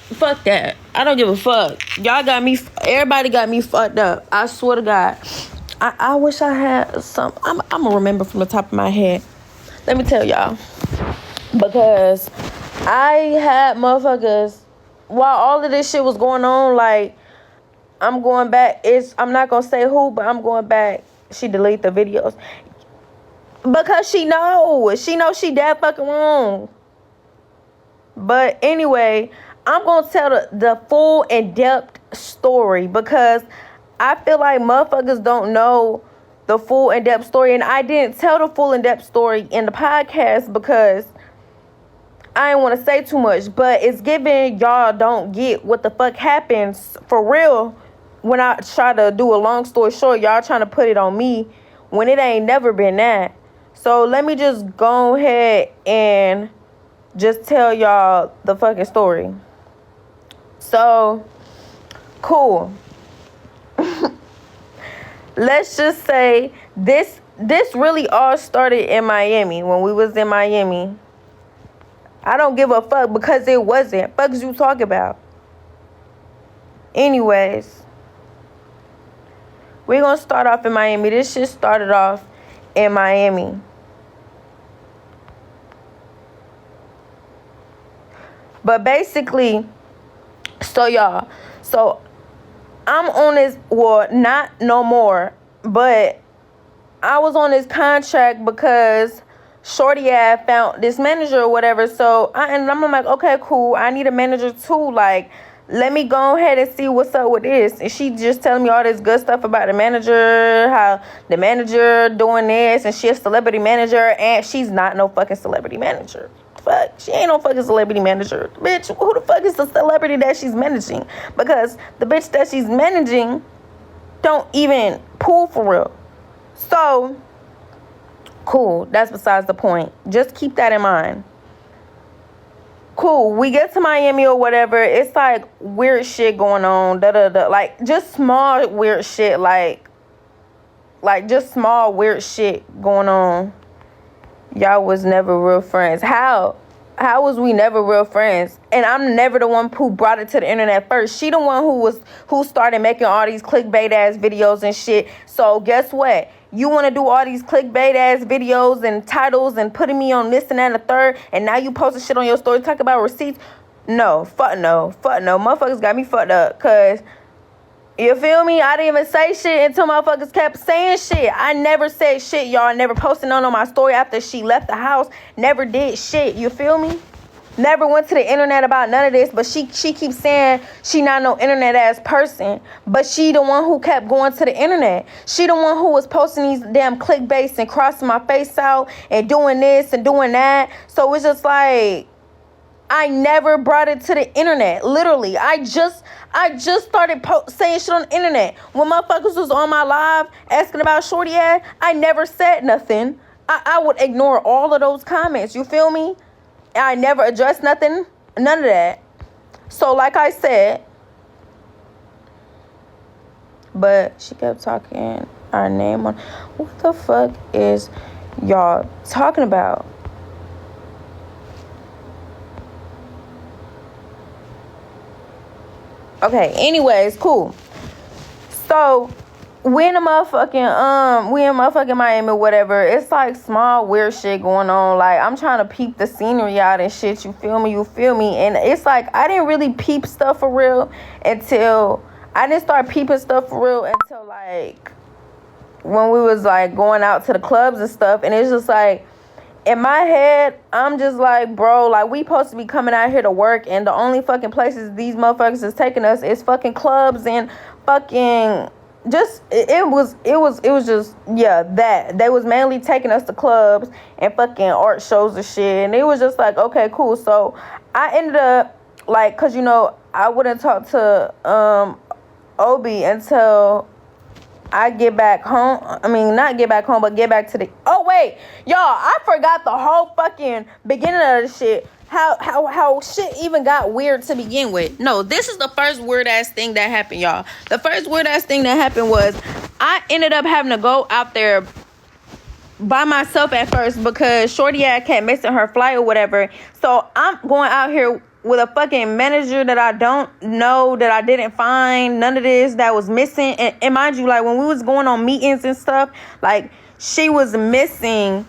Fuck that. I don't give a fuck. Y'all got me. Everybody got me fucked up. I swear to God. I wish I had some. I'm gonna remember from the top of my head. Let me tell y'all. Because I had motherfuckers. While all of this shit was going on, like, I'm going back. I'm not gonna say who, but I'm going back. She deleted the videos. Because she knows she dead fucking wrong. But anyway, I'm gonna tell the full in-depth story because I feel like motherfuckers don't know the full in-depth story, and I didn't tell the full in-depth story in the podcast because I didn't want to say too much, but it's given y'all don't get what the fuck happens for real when I try to do a long story short. Y'all trying to put it on me when it ain't never been that. So let me just go ahead and just tell y'all the fucking story. So, cool. Let's just say this really all started in Miami, when we was in Miami. I don't give a fuck because it wasn't. Fuck's you talk about? Anyways, we're gonna start off in Miami. This shit started off in Miami. But basically, so I'm on this, well, not no more, but I was on this contract because Shorty had found this manager or whatever. So I'm like, okay, cool. I need a manager too. Like, let me go ahead and see what's up with this. And she just telling me all this good stuff about the manager, how the manager doing this, and she's a celebrity manager, and she's not no fucking celebrity manager. Fuck, she ain't no fucking celebrity manager. Bitch, who the fuck is the celebrity that she's managing? Because the bitch that she's managing don't even pull for real. So, cool, that's besides the point. Just keep that in mind. Cool, we get to Miami or whatever. It's like weird shit going on. Like, just small weird shit. Like just small weird shit going on. Y'all was never real friends. How was we never real friends? And I'm never the one who brought it to the internet first. She the one who started making all these clickbait ass videos and shit. So guess what? You want to do all these clickbait ass videos and titles and putting me on this and that and the third, and now you posting shit on your story talking about receipts? No. Motherfuckers got me fucked up, cause you feel me? I didn't even say shit until motherfuckers kept saying shit. I never said shit, y'all. Never posted none on my story after she left the house. Never did shit. You feel me? Never went to the internet about none of this, but she keeps saying she not no internet ass person, but she the one who kept going to the internet. She the one who was posting these damn clickbaits and crossing my face out and doing this and doing that. So it's just like, I never brought it to the internet. Literally, I just started saying shit on the internet. When motherfuckers was on my live asking about Shorty ass, I never said nothing. I would ignore all of those comments. You feel me? I never addressed nothing. None of that. So like I said, but she kept talking our name on. What the fuck is y'all talking about? Okay, anyways, cool. So we in motherfucking Miami or whatever. It's like small weird shit going on. Like, I'm trying to peep the scenery out and shit. You feel me? And it's like I didn't really peep stuff for real until like when we was like going out to the clubs and stuff. And it's just like, in my head, I'm just like, bro, like, we supposed to be coming out here to work, and the only fucking places these motherfuckers is taking us is fucking clubs and fucking just, it was just, yeah, that. They was mainly taking us to clubs and fucking art shows and shit, and it was just like, okay, cool. So I ended up, like, cause, you know, I wouldn't talk to Obi until I get back home. I mean, not get back home, but get back to the... Oh, wait. Y'all, I forgot the whole fucking beginning of the shit. How shit even got weird to begin with. No, this is the first weird-ass thing that happened, y'all. The first weird-ass thing that happened was I ended up having to go out there by myself at first because Shorty had kept missing her flight or whatever. So I'm going out here with a fucking manager that I don't know, that I didn't find, none of this, that was missing. And mind you, like, when we was going on meetings and stuff, like, she was missing,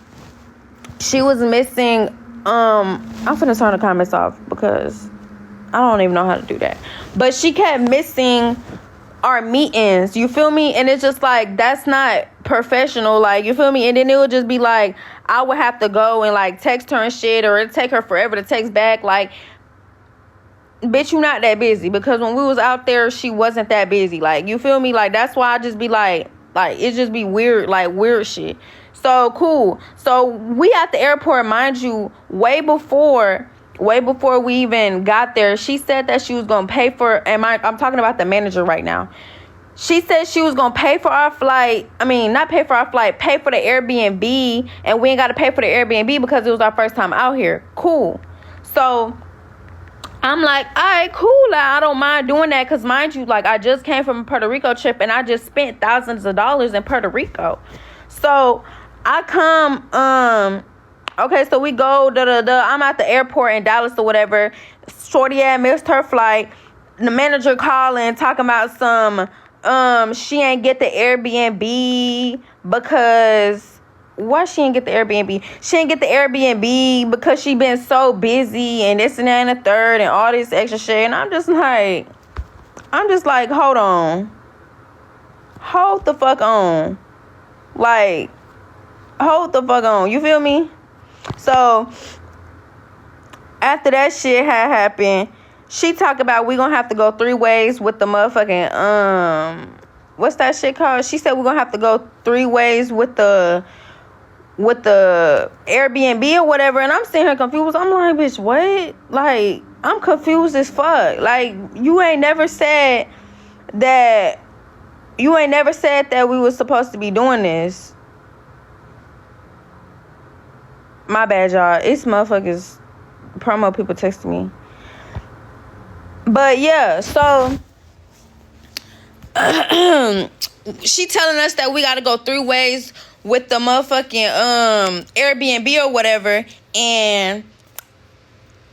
I'm finna turn the comments off because I don't even know how to do that. But she kept missing our meetings, you feel me? And it's just like, that's not professional, like, you feel me? And then it would just be like, I would have to go and like text her and shit, or it'd take her forever to text back. Like, bitch, you not that busy. Because when we was out there, she wasn't that busy, like, you feel me? Like, that's why I just be like it just be weird, like weird shit. So cool. So we at the airport, mind you, way before we even got there. She said that she was gonna pay for, I'm talking about the manager right now. She said she was gonna pay for our flight. I mean, not pay for our flight, pay for the Airbnb, and we ain't gotta pay for the Airbnb because it was our first time out here. Cool. So I'm like, all right, cool. I don't mind doing that, because mind you, like, I just came from a Puerto Rico trip and I just spent thousands of dollars in Puerto Rico. So I come, okay, so we go, I'm at the airport in Dallas or whatever. Shorty had missed her flight. The manager calling, talking about she ain't get the Airbnb because, why she ain't get the Airbnb? She ain't get the Airbnb because she been so busy and this and that and the third and all this extra shit. And I'm just like, hold on. Hold the fuck on. Like, hold the fuck on. You feel me? So after that shit had happened, she talked about we gonna have to go 3 ways with the motherfucking what's that shit called? She said we're gonna have to go 3 ways with the Airbnb or whatever. And I'm sitting here confused. I'm like, bitch, what? Like, I'm confused as fuck. Like, you ain't never said that we was supposed to be doing this. My bad, y'all. It's motherfuckers, promo people texting me. But yeah, so she telling us that we gotta go 3 ways with the motherfucking Airbnb or whatever, and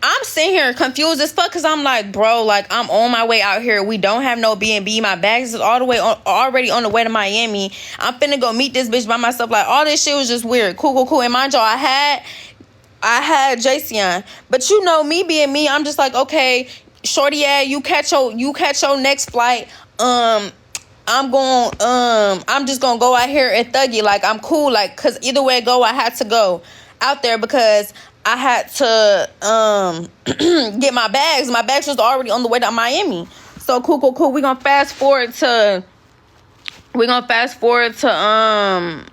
I'm sitting here confused as fuck, because I'm like, bro, like, I'm on my way out here. We don't have no B&B. My bags is already on the way to Miami. I'm finna go meet this bitch by myself. Like, all this shit was just weird. Cool. And mind y'all, I had Jason, but you know, me being me, I'm just like, okay, shorty, yeah, you catch your next flight. I'm just gonna go out here and thug it. Like, I'm cool, like, cause either way it go, I had to go out there because I had to get my bags. My bags was already on the way to Miami. So cool. We're gonna fast forward to when we gonna fast forward? Oh,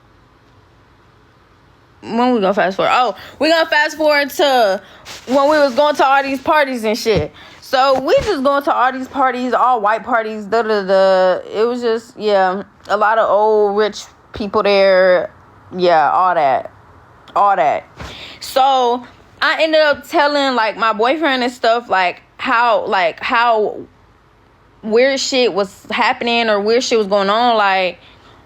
we're gonna fast forward to when we was going to all these parties and shit. So we just going to all these parties, all white parties, It was just, yeah, a lot of old rich people there. Yeah, all that. So I ended up telling, like, my boyfriend and stuff, like how weird shit was happening or weird shit was going on. Like,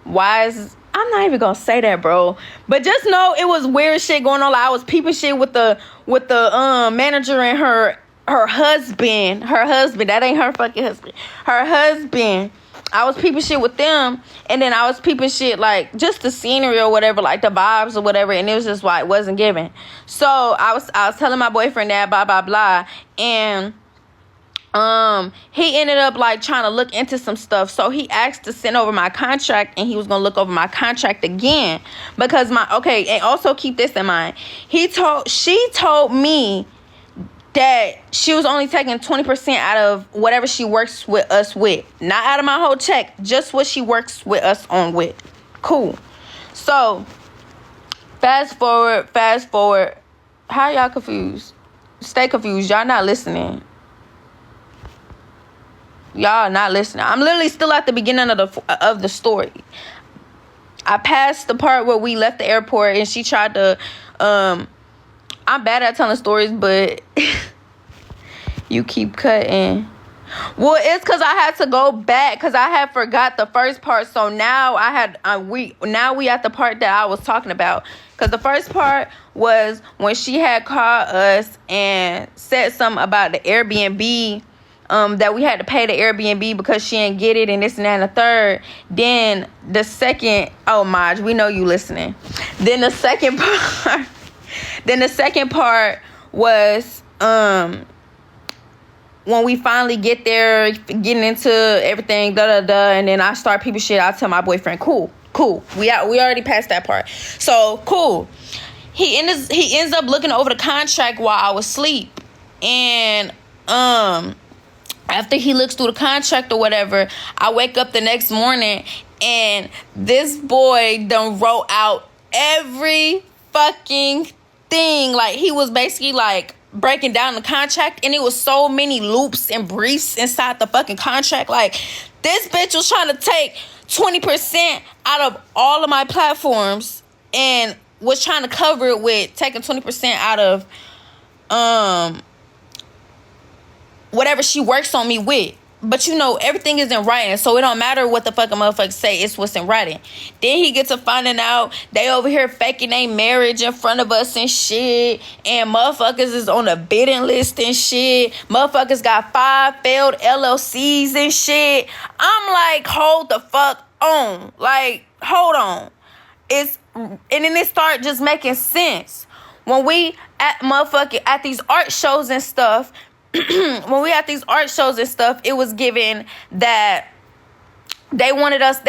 I'm not even gonna say that, bro. But just know it was weird shit going on. Like, I was peeping shit with the manager and her husband. That ain't her fucking husband. Her husband. I was peeping shit with them, and then I was peeping shit, like, just the scenery or whatever, like the vibes or whatever, and it was just like, wasn't giving. So I was telling my boyfriend that, blah, blah, blah, and he ended up, like, trying to look into some stuff. So he asked to send over my contract, and he was gonna look over my contract again, because and also keep this in mind. She told me that she was only taking 20% out of whatever she works with us with. Not out of my whole check, just what she works with us on with. Cool. So, fast forward. How y'all confused? Stay confused. Y'all not listening. I'm literally still at the beginning of the story. I passed the part where we left the airport and she tried to... I'm bad at telling stories, but you keep cutting. Well, it's because I had to go back because I had forgot the first part. So now I had we at the part that I was talking about. Because the first part was when she had called us and said something about the Airbnb, that we had to pay the Airbnb because she didn't get it and this and that and the third. Then the second, oh Maj, we know you listening. Then the second part was when we finally get there, getting into everything, and then I start people shit. I tell my boyfriend, cool. We already passed that part. So cool. He ends up looking over the contract while I was asleep, and after he looks through the contract or whatever, I wake up the next morning and this boy done wrote out every fucking thing. Like, he was basically like breaking down the contract, and it was so many loops and briefs inside the fucking contract. Like, this bitch was trying to take 20% out of all of my platforms and was trying to cover it with taking 20% out of whatever she works on me with. But you know, everything is in writing, so it don't matter what the fuck a motherfucker say, it's what's in writing. Then he gets to finding out they over here faking their marriage in front of us and shit, and motherfuckers is on a bidding list and shit. Motherfuckers got 5 failed LLCs and shit. I'm like, hold the fuck on. Like, hold on. And then it start just making sense. When we at these art shows and stuff, it was given that they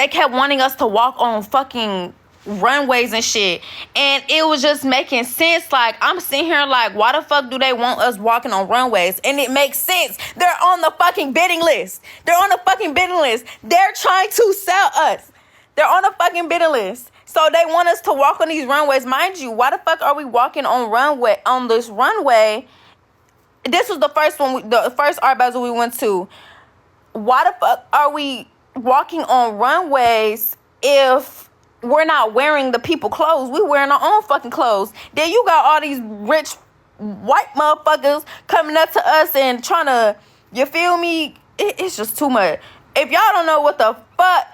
kept wanting us to walk on fucking runways and shit. And it was just making sense. Like, I'm sitting here like, why the fuck do they want us walking on runways? And it makes sense. They're on the fucking bidding list. They're trying to sell us. They're on the fucking bidding list. So they want us to walk on these runways. Mind you, why the fuck are we walking on this runway? This was the first one, the first art battle we went to. Why the fuck are we walking on runways if we're not wearing the people clothes? We wearing our own fucking clothes. Then you got all these rich white motherfuckers coming up to us and trying to, you feel me? It's just too much. If y'all don't know what the fuck,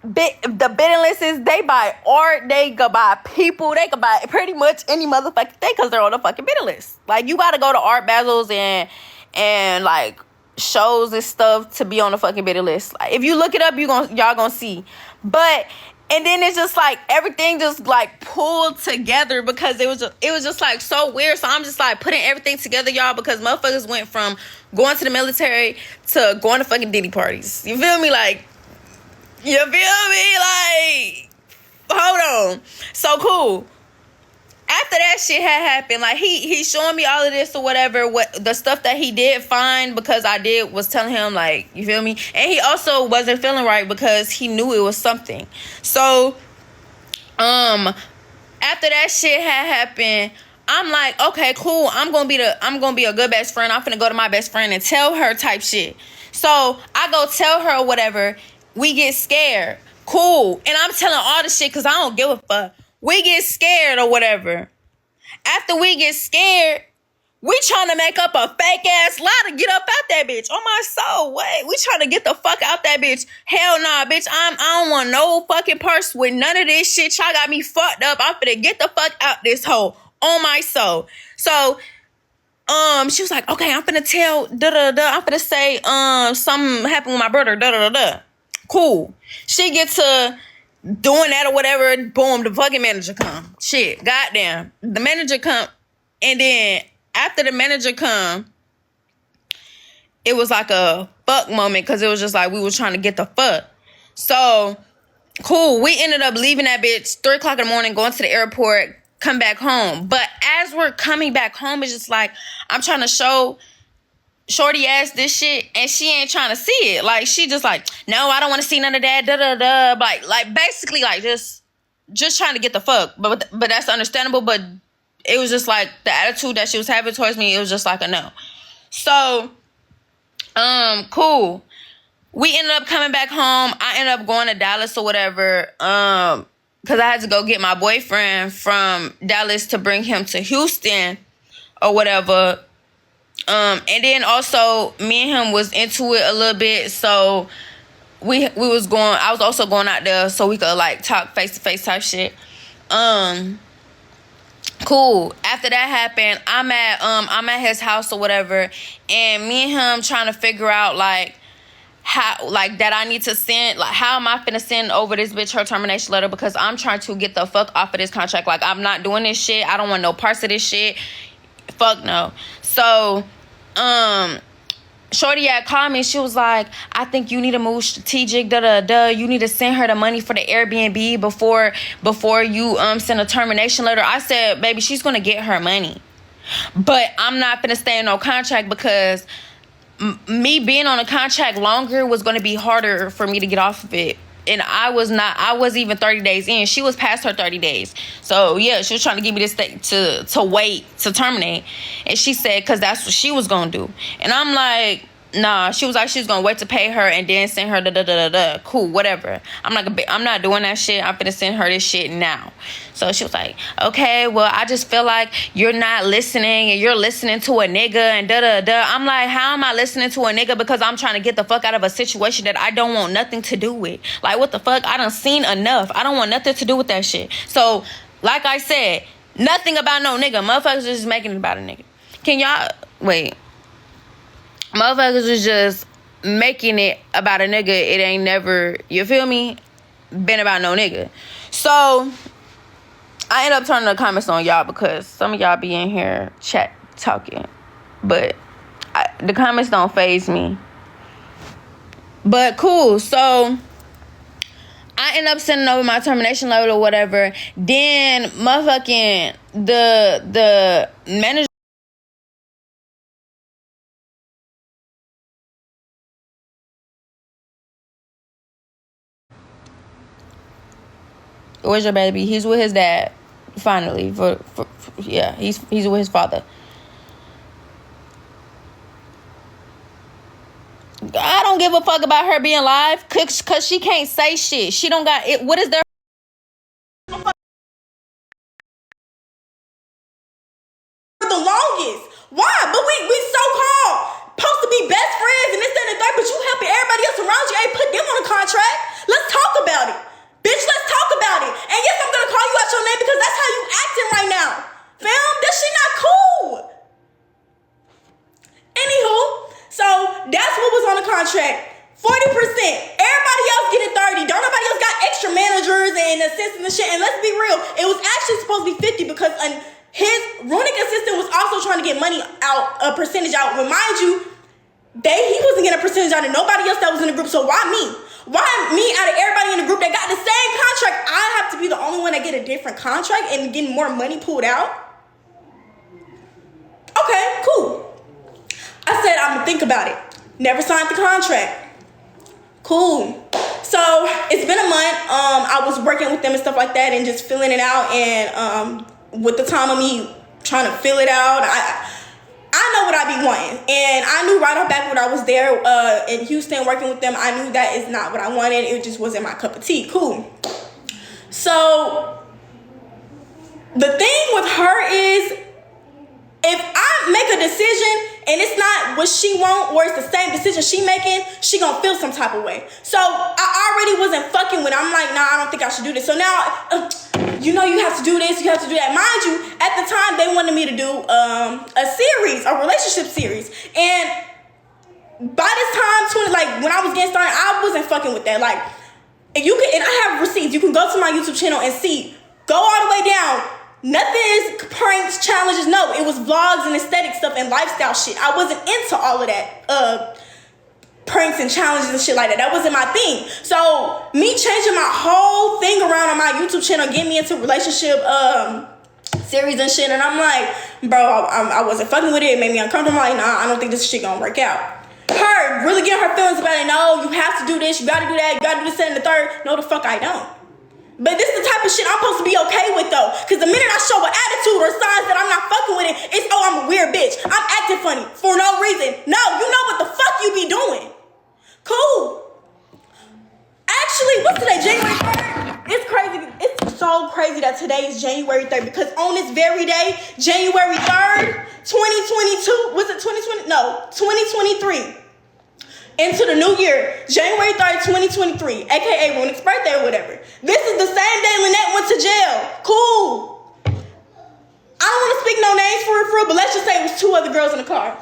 the bidding list is, they buy art, they could buy people, they could buy pretty much any motherfucking thing because they're on the fucking bidding list. Like, you gotta go to art battles and like shows and stuff to be on the fucking bidding list. Like, if you look it up, y'all gonna see. But and then it's just like everything just like pulled together because it was just like so weird. So I'm just like putting everything together, y'all, because motherfuckers went from going to the military to going to fucking Diddy parties. You feel me? Like, you feel me? Like, hold on. So cool. After that shit had happened, like he showing me all of this or whatever, what the stuff that he did find, because I was telling him, like, you feel me? And he also wasn't feeling right because he knew it was something. So after that shit had happened, I'm like, okay, cool. I'm gonna be a good best friend. I'm finna go to my best friend and tell her type shit. So I go tell her or whatever. We get scared. Cool. And I'm telling all the shit because I don't give a fuck. We get scared or whatever. After we get scared, we trying to make up a fake ass lie to get up out that bitch. On my soul. Wait, we trying to get the fuck out that bitch. Hell nah, bitch. I don't want no fucking purse with none of this shit. Y'all got me fucked up. I'm finna get the fuck out this hole. On my soul. So she was like, okay, I'm finna tell I'm finna say something happened with my brother. Cool. She gets to doing that or whatever. Boom, the fucking manager come. Shit, goddamn. The manager come, and then after the manager come, it was like a fuck moment because it was just like we was trying to get the fuck. So cool. We ended up leaving that bitch 3 o'clock in the morning, going to the airport, come back home. But as we're coming back home, it's just like I'm trying to show shorty ass this shit, and she ain't trying to see it. Like, she just like, no, I don't want to see none of that. Like basically like just trying to get the fuck. But that's understandable. But it was just like the attitude that she was having towards me. It was just like a no. So cool. We ended up coming back home. I ended up going to Dallas or whatever. Because I had to go get my boyfriend from Dallas to bring him to Houston or whatever. And then also me and him was into it a little bit, so we was going. I was also going out there so we could like talk face to face type shit. Cool. After that happened, I'm at his house or whatever, and me and him trying to figure out like how like that I need to send, like how am I finna send over this bitch her termination letter, because I'm trying to get the fuck off of this contract. Like, I'm not doing this shit. I don't want no parts of this shit. Fuck no. So Shorty had called me. She was like, I think you need to move strategic, you need to send her the money for the Airbnb before you send a termination letter. I said, baby, she's gonna get her money, but I'm not gonna stay in no contract, because me being on a contract longer was going to be harder for me to get off of it. And I wasn't even 30 days in. She was past her 30 days. So yeah, she was trying to give me this thing to wait to terminate. And she said, because that's what she was going to do. And I'm like, nah. She was like, she's going to wait to pay her and then send her cool, whatever. I'm not doing that shit. I'm finna send her this shit now. So she was like, okay, well, I just feel like you're not listening and you're listening to a nigga and I'm like, how am I listening to a nigga? Because I'm trying to get the fuck out of a situation that I don't want nothing to do with. Like, what the fuck? I done seen enough. I don't want nothing to do with that shit. So, like I said, nothing about no nigga. Motherfuckers just making it about a nigga. Can y'all, wait. Motherfuckers is just making it about a nigga. It ain't never, you feel me, been about no nigga. So I end up turning the comments on y'all, because some of y'all be in here talking, but the comments don't faze me. But cool. So I end up sending over my termination letter or whatever. Then motherfucking the manager. Where's your baby? He's with his dad. Finally, yeah, he's with his father. I don't give a fuck about her being live, cause she can't say shit. She don't got it. What is there? The longest. Why? But we so-called supposed to be best friends and this, that, and the third, but you helping everybody else around you. Ain't put them on a contract. Let's talk about it. Bitch, let's talk about it. And yes, I'm gonna call you out your name because that's how you acting right now. Fam, that shit not cool. Anywho, so that's what was on the contract. 40%. Everybody else getting 30. Don't nobody else got extra managers and assistants and shit. And let's be real, it was actually supposed to be 50 because his runic assistant was also trying to get money out, a percentage out. But mind you, he wasn't getting a percentage out of nobody else that was in the group. So why me? Why me out of everybody in the group that got the same contract? I have to be the only one that get a different contract and getting more money pulled out? Okay, cool. I said I'm gonna think about it. Never signed the contract. Cool. So it's been a month. I was working with them and stuff like that and just filling it out. And with the time of me trying to fill it out, I know what I be wanting. And I knew right off back when I was there in Houston working with them, I knew that is not what I wanted. It just wasn't my cup of tea. Cool. So the thing with her is, if I make a decision and it's not what she want or it's the same decision she making, she gonna feel some type of way. So I already wasn't fucking with it. I'm like, nah, I don't think I should do this. So now, you know, you have to do this, you have to do that. Mind you, at the time they wanted me to do a series, a relationship series. And by this time, like when I was getting started, I wasn't fucking with that. Like, and I have receipts. You can go to my YouTube channel and see. Go all the way down. Nothing is pranks, challenges. No, it was vlogs and aesthetic stuff and lifestyle shit. I wasn't into all of that. Pranks and challenges and shit like that. That wasn't my thing. So me changing my whole thing around on my YouTube channel, getting me into relationship series and shit. And I'm like, bro, I wasn't fucking with it. It made me uncomfortable. I'm like, nah, I don't think this shit gonna work out. Her really getting her feelings about it. No, you have to do this. You gotta do that. You gotta do this and the third. No, the fuck I don't. But this is the type of shit I'm supposed to be okay with though. Cause the minute I show an attitude or signs that I'm not fucking with it, it's, oh, I'm a weird bitch. I'm acting funny for no reason. No, you know what the fuck you be doing. Cool. Actually, what's today? January 3rd? It's crazy. It's so crazy that today is January 3rd because on this very day, January 3rd, 2022, was it 2020? No, 2023. Into the new year, January 3rd, 2023, aka Ronick's birthday or whatever. This is the same day Lynette went to jail. Cool. I don't want to speak no names for real, but let's just say it was 2 other girls in the car.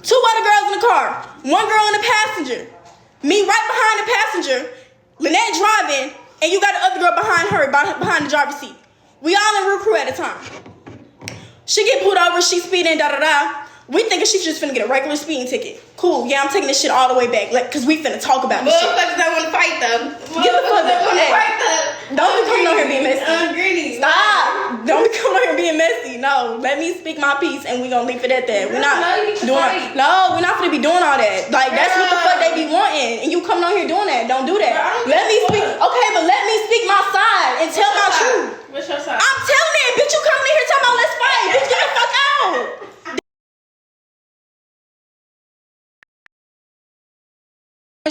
2 other girls in the car. 1 girl in the passenger. Me right behind the passenger. Lynette driving, and you got the other girl behind her, behind the driver's seat. We all in road crew at the time. She get pulled over, she speeding, da-da-da. We thinking she's just finna get a regular speeding ticket. Cool, yeah, I'm taking this shit all the way back, cause we finna talk about this shit. Motherfuckers that wanna fight though. Get the fuck up. Don't be coming on here being messy. Greenies. Stop. Don't be coming on here being messy. No, let me speak my piece and we gonna leave it at that. We're not doing. No, we're not gonna be doing all that. Like that's what the fuck they be wanting, and you coming on here doing that. Don't do that. Let me speak. Okay, but let me speak my side and tell my truth. What's your side? I'm telling it, bitch. You coming in here talking about let's fight? Bitch, get the fuck out.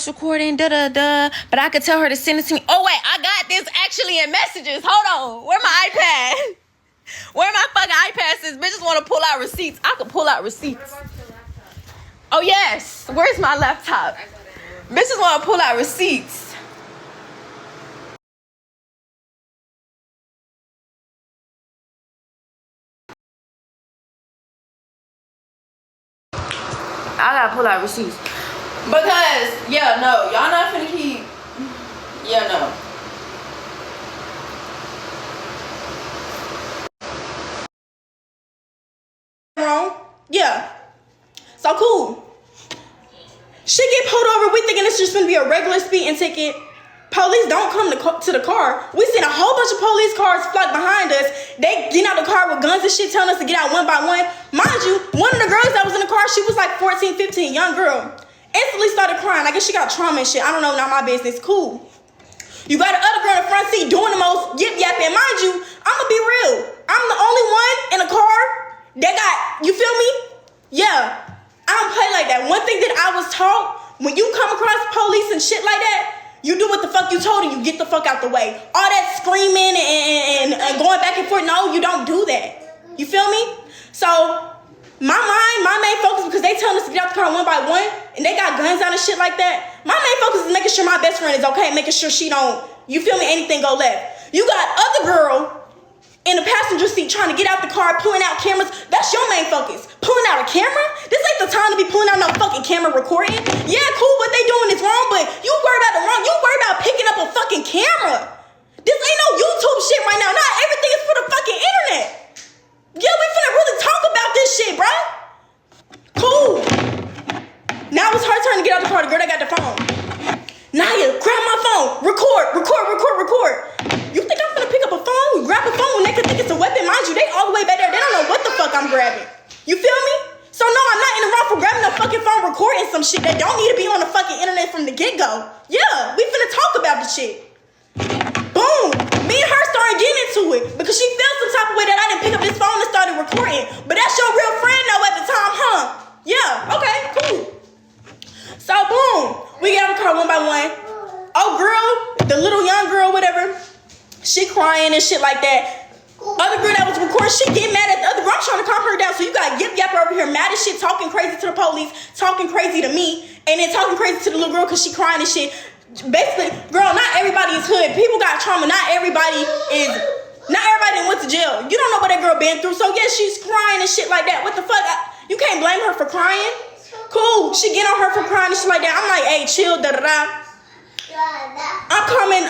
Recording, but I could tell her to send it to me. Oh wait, I got this actually in messages. Hold on, where my iPad? Where my fucking iPad is? Bitches want to pull out receipts. I could pull out receipts. Oh yes, where's my laptop? Bitches want to pull out receipts. I gotta pull out receipts. Because, yeah, no, y'all not finna keep, yeah, no. Wrong? Yeah. So cool. She get pulled over, we thinking it's just gonna be a regular speeding ticket. Police don't come to the car. We seen a whole bunch of police cars flock behind us. They get out the car with guns and shit telling us to get out one by one. Mind you, one of the girls that was in the car, she was like 14, 15, young girl. Instantly started crying. I guess she got trauma and shit. I don't know, not my business. Cool. You got the other girl in the front seat doing the most yip yapping. Mind you, I'ma be real. I'm the only one in a car that got, you feel me? Yeah. I don't play like that. One thing that I was taught, when you come across police and shit like that, you do what the fuck you told and you get the fuck out the way. All that screaming and going back and forth, no, you don't do that. You feel me? So, my main focus, because they telling us to get out the car one by one, and they got guns out and shit like that, my main focus is making sure my best friend is okay, making sure she don't, you feel me, anything go left. You got other girl in the passenger seat trying to get out the car, pulling out cameras. That's your main focus. Pulling out a camera? This ain't the time to be pulling out no fucking camera recording. Yeah, cool, what they doing is wrong, but you worry about the wrong, you worry about picking up a fucking camera. This ain't no YouTube shit right now. Not everything is for the fucking internet. Yeah, we finna really talk about this shit, bro. Cool. Now it's her turn to get out the car. The girl that got the phone. Naya, grab my phone. Record. You think I'm gonna pick up a phone? Grab a phone when they could think it's a weapon. Mind you, they all the way back there. They don't know what the fuck I'm grabbing. You feel me? So no, I'm not in the wrong for grabbing a fucking phone, recording some shit that don't need to be on the fucking internet from the get-go. Yeah, we finna talk about the shit. Boom. Me and her started getting into it because she felt some type of way that I didn't pick up this phone and started recording. But that's your real friend though at the time, huh? Yeah, okay, cool. So boom, we get out of the car one by one. Oh girl, the little young girl, whatever, she crying and shit like that. Other girl that was recording, she get mad at the other girl. I'm trying to calm her down. So you got Yip Yapper over here mad as shit, talking crazy to the police, talking crazy to me, and then talking crazy to the little girl because she crying and shit. Basically, girl, not everybody is hood. People got trauma. Not everybody went to jail. You don't know what that girl been through. So yeah, she's crying and shit like that. What the fuck? You can't blame her for crying. Cool. She get on her for crying and shit like that. I'm like, hey, chill, da-da-da. I'm coming,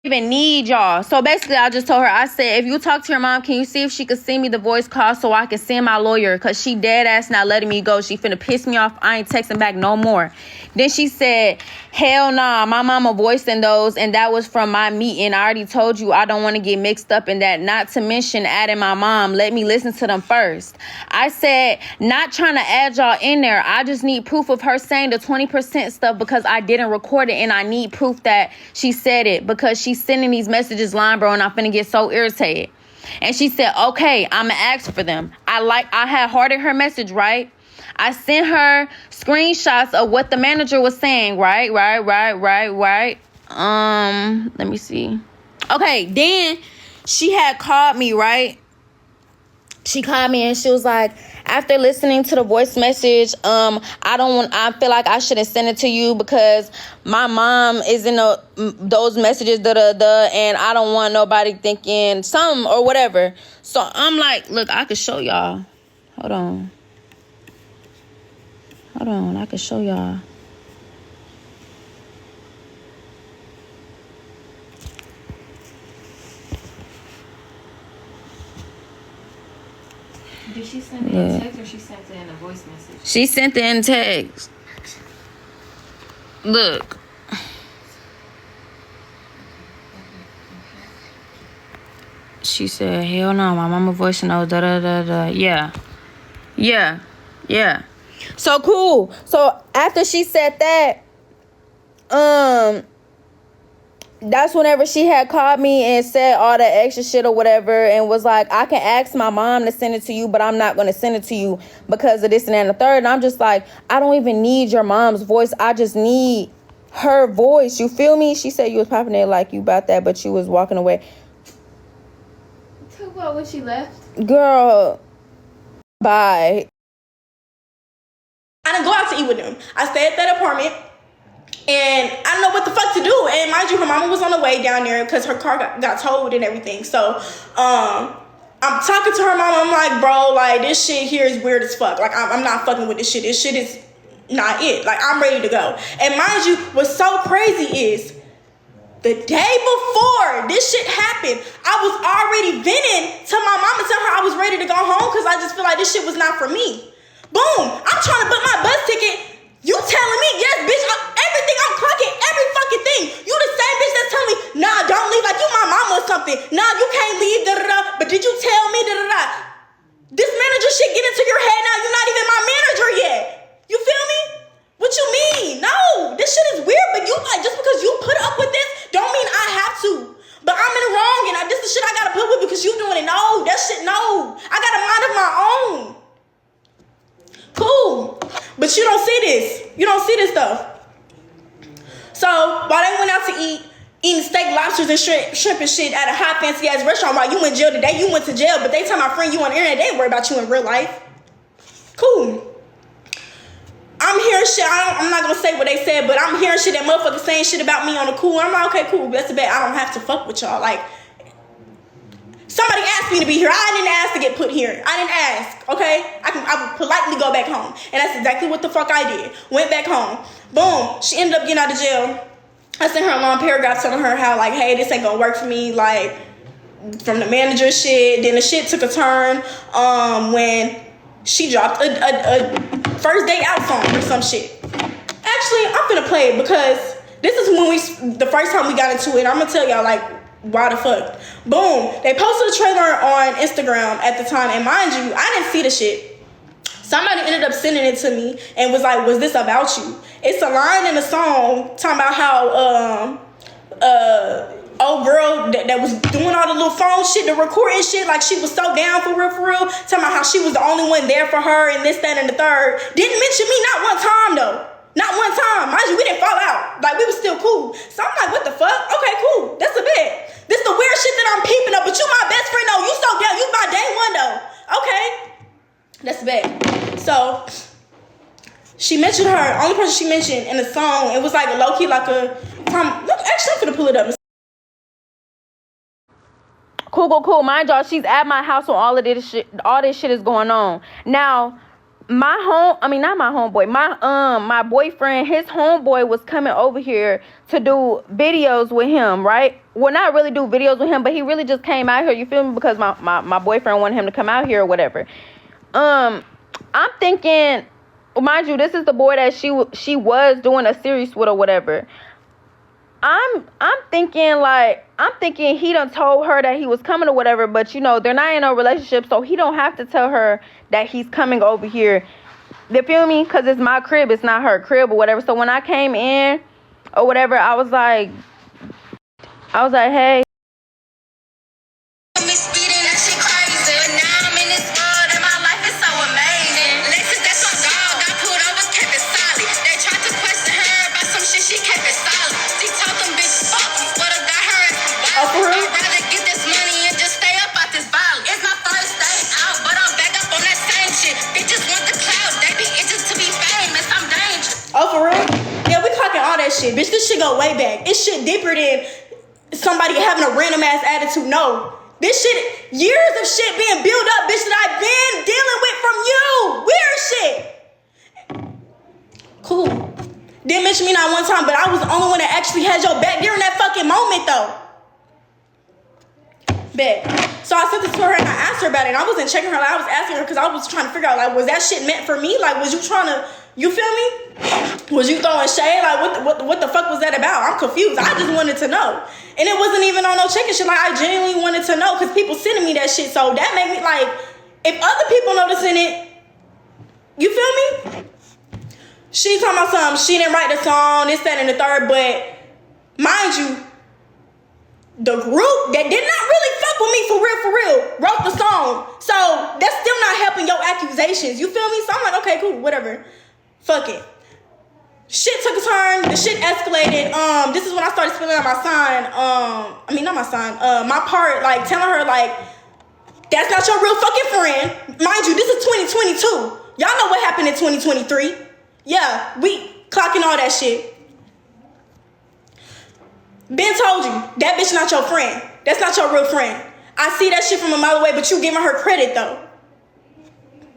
Even need y'all. So basically I just told her, I said, if you talk to your mom, can you see if she could send me the voice call so I can send my lawyer? Because she dead ass not letting me go. She finna piss me off. I ain't texting back no more. Then she said, hell nah, my mama voicing those and that was from my meeting. I already told you I don't want to get mixed up in that. Not to mention adding my mom. Let me listen to them first. I said, not trying to add y'all in there. I just need proof of her saying the 20% stuff because I didn't record it and I need proof that she said it because she's sending these messages line, bro, and I'm finna get so irritated. And she said, okay, I'ma ask for them. I had hearted her message, right? I sent her screenshots of what the manager was saying, right? Let me see. Okay, then she had called me, right? She called me and she was like, after listening to the voice message, I feel like I shouldn't send it to you because my mom is in those messages, and I don't want nobody thinking something or whatever. So I'm like, look, I could show y'all. Hold on, I could show y'all. Did she send it in text or she sent it in a voice message? She sent it in text. Look. She said, hell no, my mama voice note, Yeah. So cool. So after she said that, that's whenever she had called me and said all that extra shit or whatever and was like, I can ask my mom to send it to you, but I'm not going to send it to you because of this and that and the third. And I'm just like, I don't even need your mom's voice. I just need her voice. You feel me? She said you was popping it like you about that, but you was walking away. Talk about when she left. Girl, bye. I didn't go out to eat with them. I stayed at that apartment. And I don't know what the fuck to do. And mind you, her mama was on the way down there because her car got towed and everything. So, I'm talking to her mama. I'm like, bro, like, this shit here is weird as fuck. Like, I'm not fucking with this shit. This shit is not it. Like, I'm ready to go. And mind you, what's so crazy is the day before this shit happened, I was already venting to my mama, tell her I was ready to go home because I just feel like this shit was not for me. Boom. I'm trying to book my bus ticket. You telling me, yes, bitch, everything, I'm clocking every fucking thing. You the same bitch that's telling me, nah, don't leave, like you my mama or something. Nah, you can't leave, da-da-da. But did you tell me, da-da-da? This manager shit get into your head now. You're not even my manager yet. You feel me? What you mean? No, this shit is weird, but you, like, just because you put up with this, don't mean I have to. But I'm in the wrong, and this is shit I gotta put with because you doing it. No, that shit, no. I got a mind of my own. Cool. But you don't see this. You don't see this stuff. So while they went out to eating steak, lobsters, and shrimp and shit at a hot fancy ass restaurant while you in jail today, you went to jail, but they tell my friend you on the internet, they ain't worry about you in real life. Cool. I'm hearing shit. I'm not gonna say what they said, but I'm hearing shit that motherfuckers saying shit about me on the cool. I'm like, okay, cool. That's the bad. I don't have to fuck with y'all. Like, somebody asked me to be here. I didn't ask to get put here. I didn't ask, okay? I would politely go back home. And that's exactly what the fuck I did. Went back home. Boom. She ended up getting out of jail. I sent her a long paragraph telling her how, like, hey, this ain't gonna work for me. Like, from the manager shit. Then the shit took a turn when she dropped a first day out song or some shit. Actually, I'm finna play it because this is when the first time we got into it. I'm gonna tell y'all, like, why the fuck? Boom. They posted a trailer on Instagram at the time, and mind you, I didn't see the shit. Somebody ended up sending it to me and was like, was this about you? It's a line in the song talking about how old girl that was doing all the little phone shit, the recording shit, like she was so down for real, talking about how she was the only one there for her and this, that, and the third. Didn't mention me not one time though. Not one time. Mind you, we didn't fall out. Like, we was still cool. So I'm like, what the fuck? Okay, cool. That's a bet. This the weird shit that I'm peeping up, but you my best friend though. You so down. You my day one though. Okay. That's a bet. So she mentioned her, only person she mentioned in the song, it was like a low-key, like a time. Look, actually, I'm gonna pull it up. Cool. Mind y'all, she's at my house when all this shit is going on. Now, my boyfriend, his homeboy was coming over here to do videos with him, right? Well, not really do videos with him, but he really just came out here, you feel me? Because my boyfriend wanted him to come out here or whatever. I'm thinking, mind you, this is the boy that she was doing a series with or whatever. I'm thinking he done told her that he was coming or whatever, but you know, they're not in a relationship, so he don't have to tell her that he's coming over here. You feel me? Because it's my crib, it's not her crib or whatever. So when I came in or whatever, I was like, hey. She kept it silent. She told them bitches shit. Bitch, this shit go way back. It's shit deeper than somebody having a random ass attitude. No. This shit, years of shit being built up, bitch, that I've been dealing with from you. Weird shit. Cool. Didn't mention me not one time, but I was the only one that actually had your back during that fucking moment, though. Bet. So I sent this to her and I asked her about it. And I wasn't checking her. Like, I was asking her because I was trying to figure out, like, was that shit meant for me? Like, was you trying to, you feel me? Was you throwing shade? Like, what the fuck was that about? I'm confused. I just wanted to know. And it wasn't even on no chicken shit. Like, I genuinely wanted to know because people sending me that shit. So that made me, like, if other people noticing it, you feel me? She talking about something. She didn't write the song, this, that, and the third. But mind you, the group that did not really fuck with me for real, wrote the song. So that's still not helping your accusations. You feel me? So I'm like, okay, cool, whatever. Fuck it. Shit took a turn. The shit escalated. This is when I started spilling out my sign. Not my sign. My part, like, telling her, like, that's not your real fucking friend. Mind you, this is 2022. Y'all know what happened in 2023. Yeah, we clocking all that shit. Ben told you, that bitch not your friend. That's not your real friend. I see that shit from a mile away, but you giving her credit, though.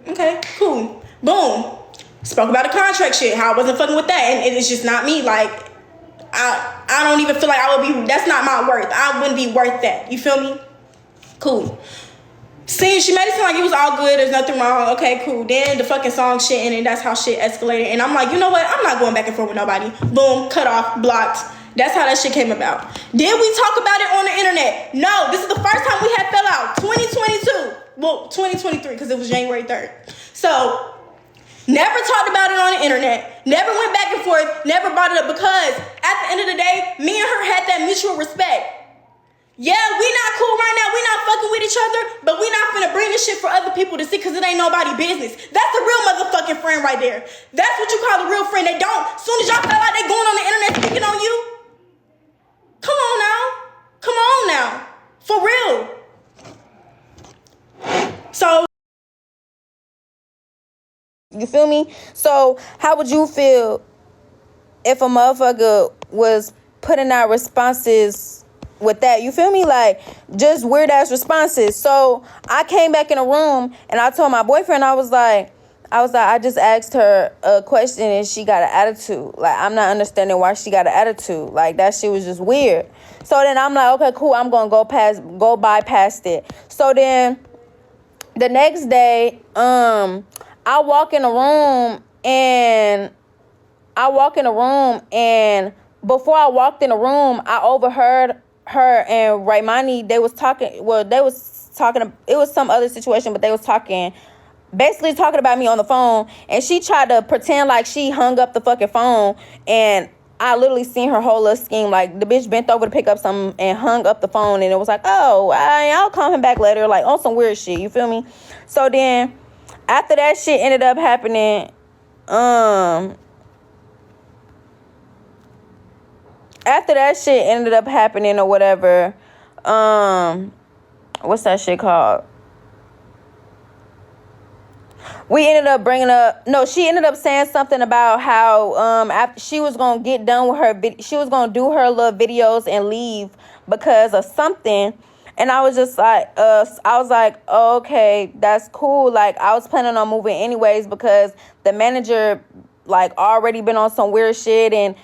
Okay, cool. Boom. Spoke about the contract shit, how I wasn't fucking with that, and it's just not me. Like, I don't even feel like I would be, that's not my worth. I wouldn't be worth that. You feel me? Cool. See, she made it sound like it was all good, there's nothing wrong. Okay, cool. Then the fucking song shit, and then that's how shit escalated. And I'm like, you know what? I'm not going back and forth with nobody. Boom, cut off, blocked. That's how that shit came about. Did we talk about it on the internet? No, this is the first time we had fell out. 2022. Well, 2023, because it was January 3rd. So, never talked about it on the internet. Never went back and forth. Never brought it up because at the end of the day, me and her had that mutual respect. Yeah, we not cool right now. We not fucking with each other, but we not finna bring this shit for other people to see because it ain't nobody business. That's a real motherfucking friend right there. That's what you call a real friend. They don't. As soon as y'all feel like they going on the internet speaking on you, come on now. Come on now. For real. So, you feel me? So how would you feel if a motherfucker was putting out responses with that? You feel me? Like, just weird ass responses. So I came back in a room and I told my boyfriend, I was like, I just asked her a question and she got an attitude. Like, I'm not understanding why she got an attitude. Like, that shit was just weird. So then I'm like, okay, cool. I'm gonna go bypass it. So then the next day, I walk in a room and before I walked in the room, I overheard her and Raymani. It was some other situation, but they was basically talking about me on the phone, and she tried to pretend like she hung up the fucking phone, and I literally seen her whole little scheme. Like, the bitch bent over to pick up something and hung up the phone, and it was like, oh, I'll call him back later, like, on some weird shit, you feel me? So then, after that shit ended up happening, or whatever, what's that shit called? She ended up saying something about how after she was gonna get done with she was gonna do her little videos and leave because of something. And I was just like, oh, okay, that's cool. Like, I was planning on moving anyways because the manager, like, already been on some weird shit. And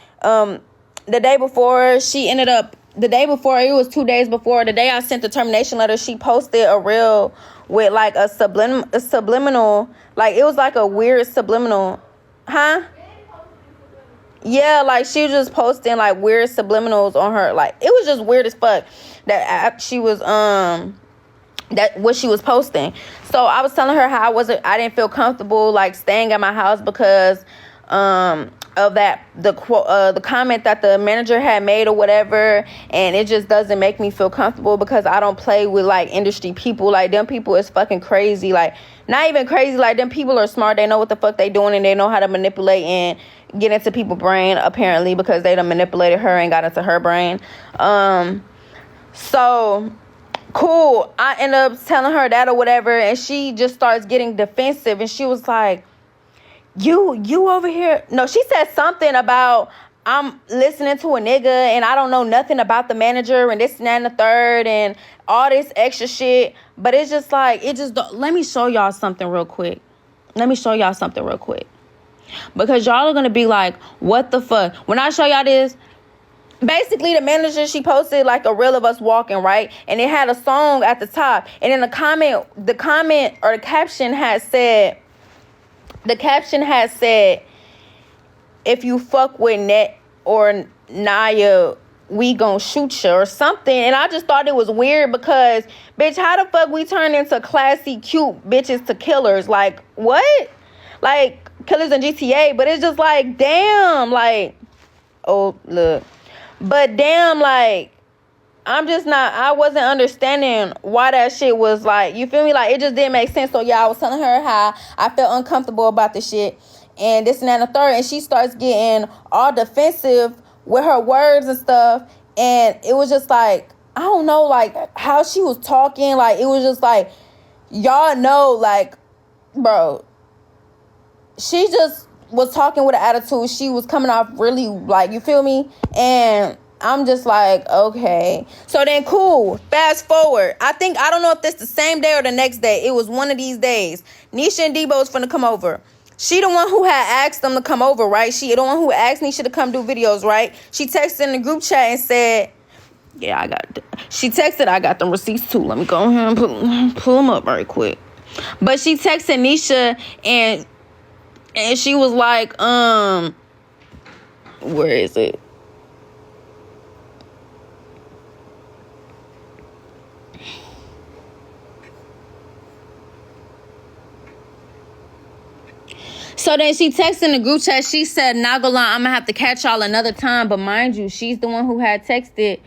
the day before, it was 2 days before, the day I sent the termination letter, she posted a reel with, like, a subliminal, like, it was like a weird subliminal, huh? Yeah, like, she was just posting, like, weird subliminals on her, like, it was just weird as fuck that she was, that what she was posting. So I was telling her how I didn't feel comfortable, like, staying at my house because, of that, the comment that the manager had made or whatever, and it just doesn't make me feel comfortable because I don't play with, like, industry people. Like, them people is fucking crazy. Like, not even crazy, like, them people are smart. They know what the fuck they doing, and they know how to manipulate and get into people's brain, apparently, because they done manipulated her and got into her brain. So cool, I end up telling her that or whatever, and she just starts getting defensive, and she was like, you over here. No, she said something about I'm listening to a nigga and I don't know nothing about the manager and this and that and the third and all this extra shit. But it's just like, let me show y'all something real quick. Because y'all are going to be like, what the fuck? When I show y'all this, basically the manager, she posted like a reel of us walking, right? And it had a song at the top. And then the caption had said, if you fuck with Nette or Naya, we gon' shoot you or something. And I just thought it was weird because, bitch, how the fuck we turn into classy, cute bitches to killers? Like, what? Like, killers in GTA. But it's just like, damn, like, oh, look. But damn, like, I wasn't understanding why that shit was like, you feel me? Like, it just didn't make sense. So, yeah, I was telling her how I felt uncomfortable about the shit. And this and that and the third. And she starts getting all defensive with her words and stuff. And it was just like, I don't know, like, how she was talking. Like, it was just like, y'all know, like, bro, she just was talking with an attitude. She was coming off really, like, you feel me? And I'm just like, okay. So then, cool. Fast forward. I don't know if this the same day or the next day. It was one of these days. Nisha and Debo was finna come over. She the one who had asked them to come over, right? She the one who asked Nisha to come do videos, right? She texted in the group chat and said, yeah, she texted, I got them receipts too. Let me go ahead and pull them up very quick. But she texted Nisha and she was like, where is it? So then she texted in the group chat. She said, not gonna lie, I'm gonna have to catch y'all another time. But mind you, she's the one who had texted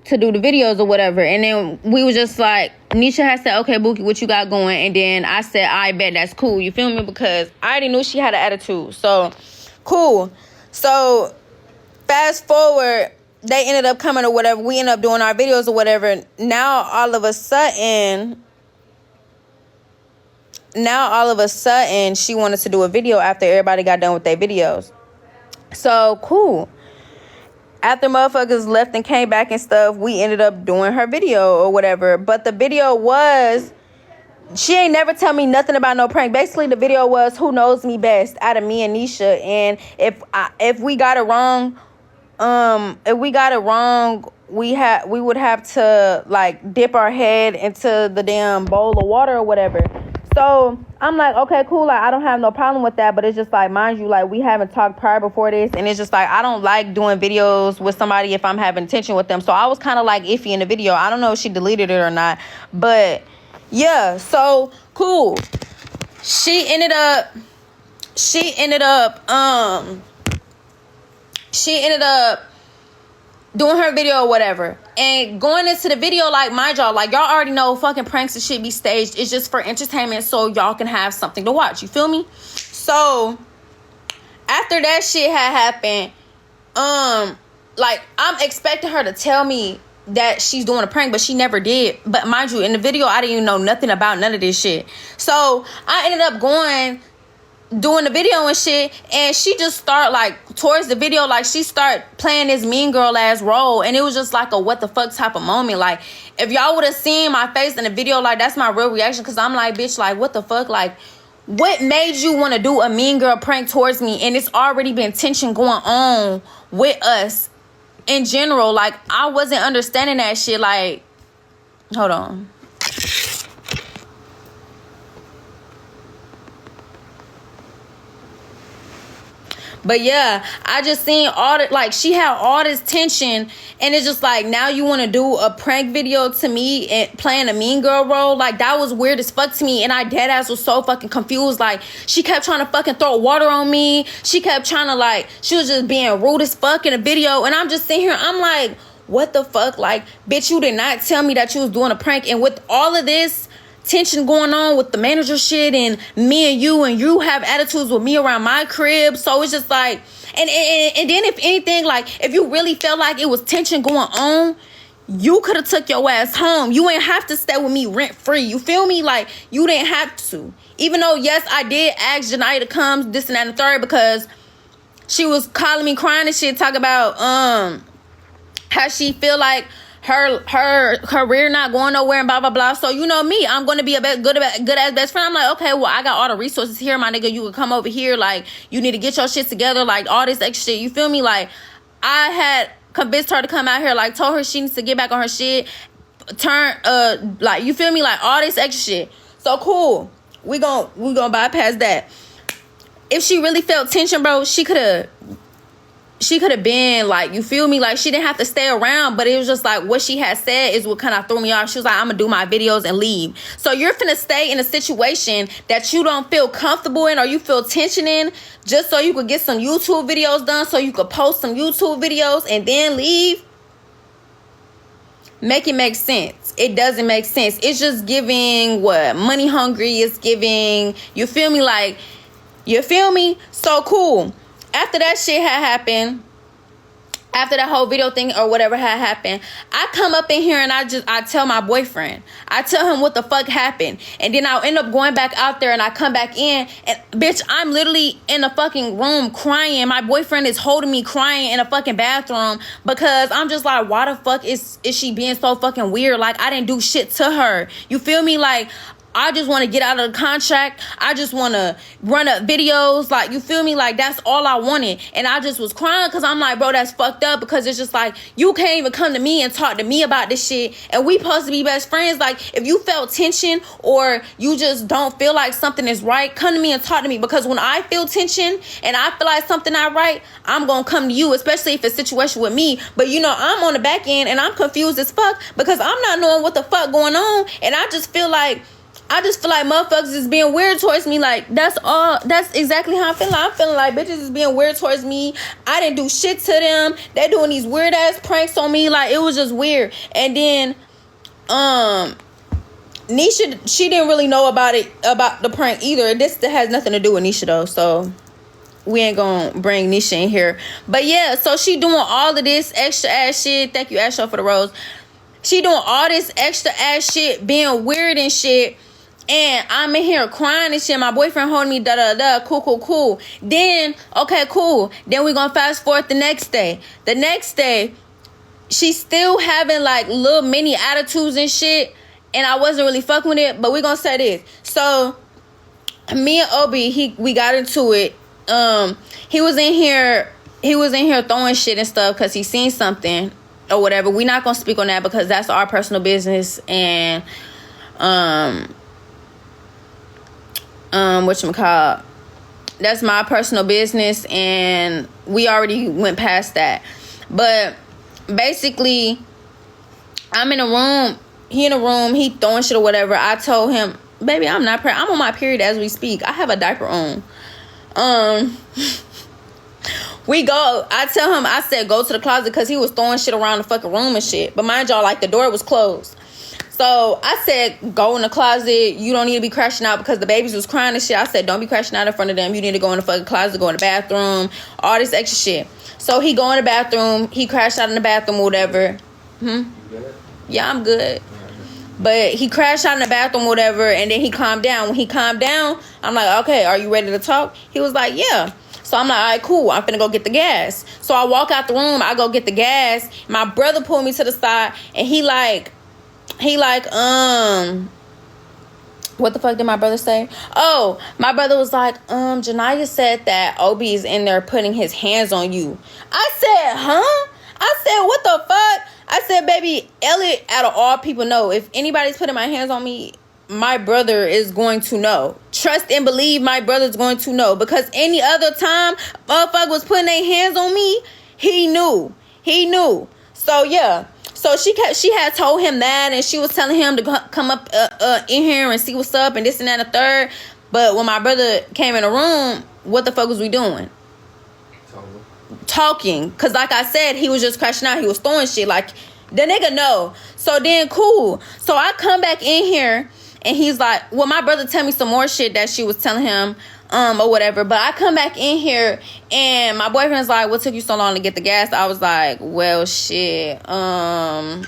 to do the videos or whatever. And then we was just like, Nisha had said, okay, Bookie, what you got going? And then I said, I bet that's cool. You feel me? Because I already knew she had an attitude. So, cool. So, fast forward, they ended up coming or whatever. We ended up doing our videos or whatever. Now, all of a sudden, she wanted to do a video after everybody got done with their videos. So, cool. After motherfuckers left and came back and stuff, we ended up doing her video or whatever. But the video was, she ain't never tell me nothing about no prank. Basically, the video was who knows me best out of me and Nisha. And if we got it wrong, we would have to like dip our head into the damn bowl of water or whatever. So I'm like, okay, cool. Like, I don't have no problem with that. But it's just like, mind you, like, we haven't talked prior before this. And it's just like, I don't like doing videos with somebody if I'm having tension with them. So I was kind of like iffy in the video. I don't know if she deleted it or not. But yeah, so cool. She ended up doing her video or whatever. And going into the video, like, mind y'all, like, y'all already know fucking pranks and shit be staged. It's just for entertainment so y'all can have something to watch. You feel me? So, after that shit had happened, like, I'm expecting her to tell me that she's doing a prank, but she never did. But mind you, in the video, I didn't even know nothing about none of this shit. So, I ended up doing the video and shit, and she just start like towards the video, like she start playing this mean girl ass role, and it was just like a what the fuck type of moment. Like, if y'all would have seen my face in the video, like, that's my real reaction, because I'm like, bitch, like, what the fuck? Like, what made you want to do a mean girl prank towards me? And it's already been tension going on with us in general. Like, I wasn't understanding that shit. Like, hold on. But yeah, I just seen all that, like, she had all this tension, and it's just like, now you want to do a prank video to me and playing a mean girl role? Like, that was weird as fuck to me, and I dead ass was so fucking confused. Like, she kept trying to fucking throw water on me. She kept trying to, like, she was just being rude as fuck in the video, and I'm just sitting here, I'm like, what the fuck? Like, bitch, you did not tell me that you was doing a prank. And with all of this tension going on with the manager shit, and me and you have attitudes with me around my crib, so it's just like, and then if anything, like, if you really felt like it was tension going on, you could have took your ass home. You ain't have to stay with me rent free. You feel me? Like, you didn't have to. Even though, yes, I did ask Janiyah to come, this and that and the third, because she was calling me crying and shit, talk about how she feel like her career not going nowhere and blah blah blah. So you know me, I'm gonna be a good ass best friend. I'm like, okay, well I got all the resources here, my nigga. You can come over here. Like, you need to get your shit together. Like, all this extra shit. You feel me? Like, I had convinced her to come out here. Like, told her she needs to get back on her shit. Like, you feel me? Like, all this extra shit. So cool. We gonna bypass that. If she really felt tension, bro, she could have been like, you feel me? Like, she didn't have to stay around, but it was just like what she had said is what kind of threw me off. She was like, I'm gonna do my videos and leave. So you're finna stay in a situation that you don't feel comfortable in, or you feel tension in, just so you could get some YouTube videos done, so you could post some YouTube videos and then leave? Make it make sense. It doesn't make sense. It's just giving what? Money hungry. It's giving, you feel me? Like, you feel me? So cool. After that shit had happened, after that whole video thing or whatever had happened, I come up in here and I tell my boyfriend. I tell him what the fuck happened. And then I'll end up going back out there and I come back in and, bitch, I'm literally in the fucking room crying. My boyfriend is holding me crying in a fucking bathroom because I'm just like, why the fuck is she being so fucking weird? Like, I didn't do shit to her. You feel me? Like, I just want to get out of the contract. I just want to run up videos. Like, you feel me? Like, that's all I wanted. And I just was crying because I'm like, bro, that's fucked up. Because it's just like, you can't even come to me and talk to me about this shit. And we supposed to be best friends. Like, if you felt tension or you just don't feel like something is right, come to me and talk to me. Because when I feel tension and I feel like something not right, I'm going to come to you, especially if it's a situation with me. But, you know, I'm on the back end and I'm confused as fuck because I'm not knowing what the fuck going on. And I just feel like motherfuckers is being weird towards me. Like, that's exactly how I'm feeling. I'm feeling like bitches is being weird towards me. I didn't do shit to them. They doing these weird ass pranks on me. Like, it was just weird. And then Nisha, she didn't really know about the prank either. This has nothing to do with Nisha though, so we ain't gonna bring Nisha in here. But yeah, so she doing all of this extra ass shit. Thank you, Asho, for the rose. She doing all this extra ass shit, being weird and shit. And I'm in here crying and shit. My boyfriend holding me, cool. Then, okay, cool. Then we gonna fast forward the next day. The next day, she's still having like little mini attitudes and shit. And I wasn't really fucking with it. But we gonna say this. So, me and Obi, we got into it. He was in here throwing shit and stuff because he seen something or whatever. We not gonna speak on that because that's our personal business. And, whatchamacallit, that's my personal business and we already went past that. But basically, I'm in a room, he throwing shit or whatever. I told him, baby, I'm not I'm on my period as we speak. I have a diaper on. I tell him, I said go to the closet because he was throwing shit around the fucking room and shit. But mind y'all, like, the door was closed. So I said, go in the closet. You don't need to be crashing out because the babies was crying and shit. I said, don't be crashing out in front of them. You need to go in the fucking closet, go in the bathroom, all this extra shit. So he go in the bathroom. He crashed out in the bathroom or whatever. You good? Yeah, I'm good. But he crashed out in the bathroom or whatever, and then he calmed down. When he calmed down, I'm like, okay, are you ready to talk? He was like, yeah. So I'm like, all right, cool. I'm finna go get the gas. So I walk out the room. I go get the gas. My brother pulled me to the side, and he like, what the fuck did my brother say? Oh, my brother was like, Janiyah said that Obi is in there putting his hands on you. I said, huh? I said, what the fuck? I said, baby, Elliot, out of all people, know. If anybody's putting my hands on me, my brother is going to know. Trust and believe my brother's going to know. Because any other time motherfucker was putting their hands on me, he knew. So, yeah. So she had told him that, and she was telling him to come up in here and see what's up and this and that and the third. But when my brother came in the room, what the fuck was we doing? Talking. Because like I said, he was just crashing out. He was throwing shit. Like, the nigga know. So then cool. So I come back in here and he's like, well, my brother tell me some more shit that she was telling him or whatever. But I come back in here and my boyfriend's like, what took you so long to get the gas? I was like, well, shit. And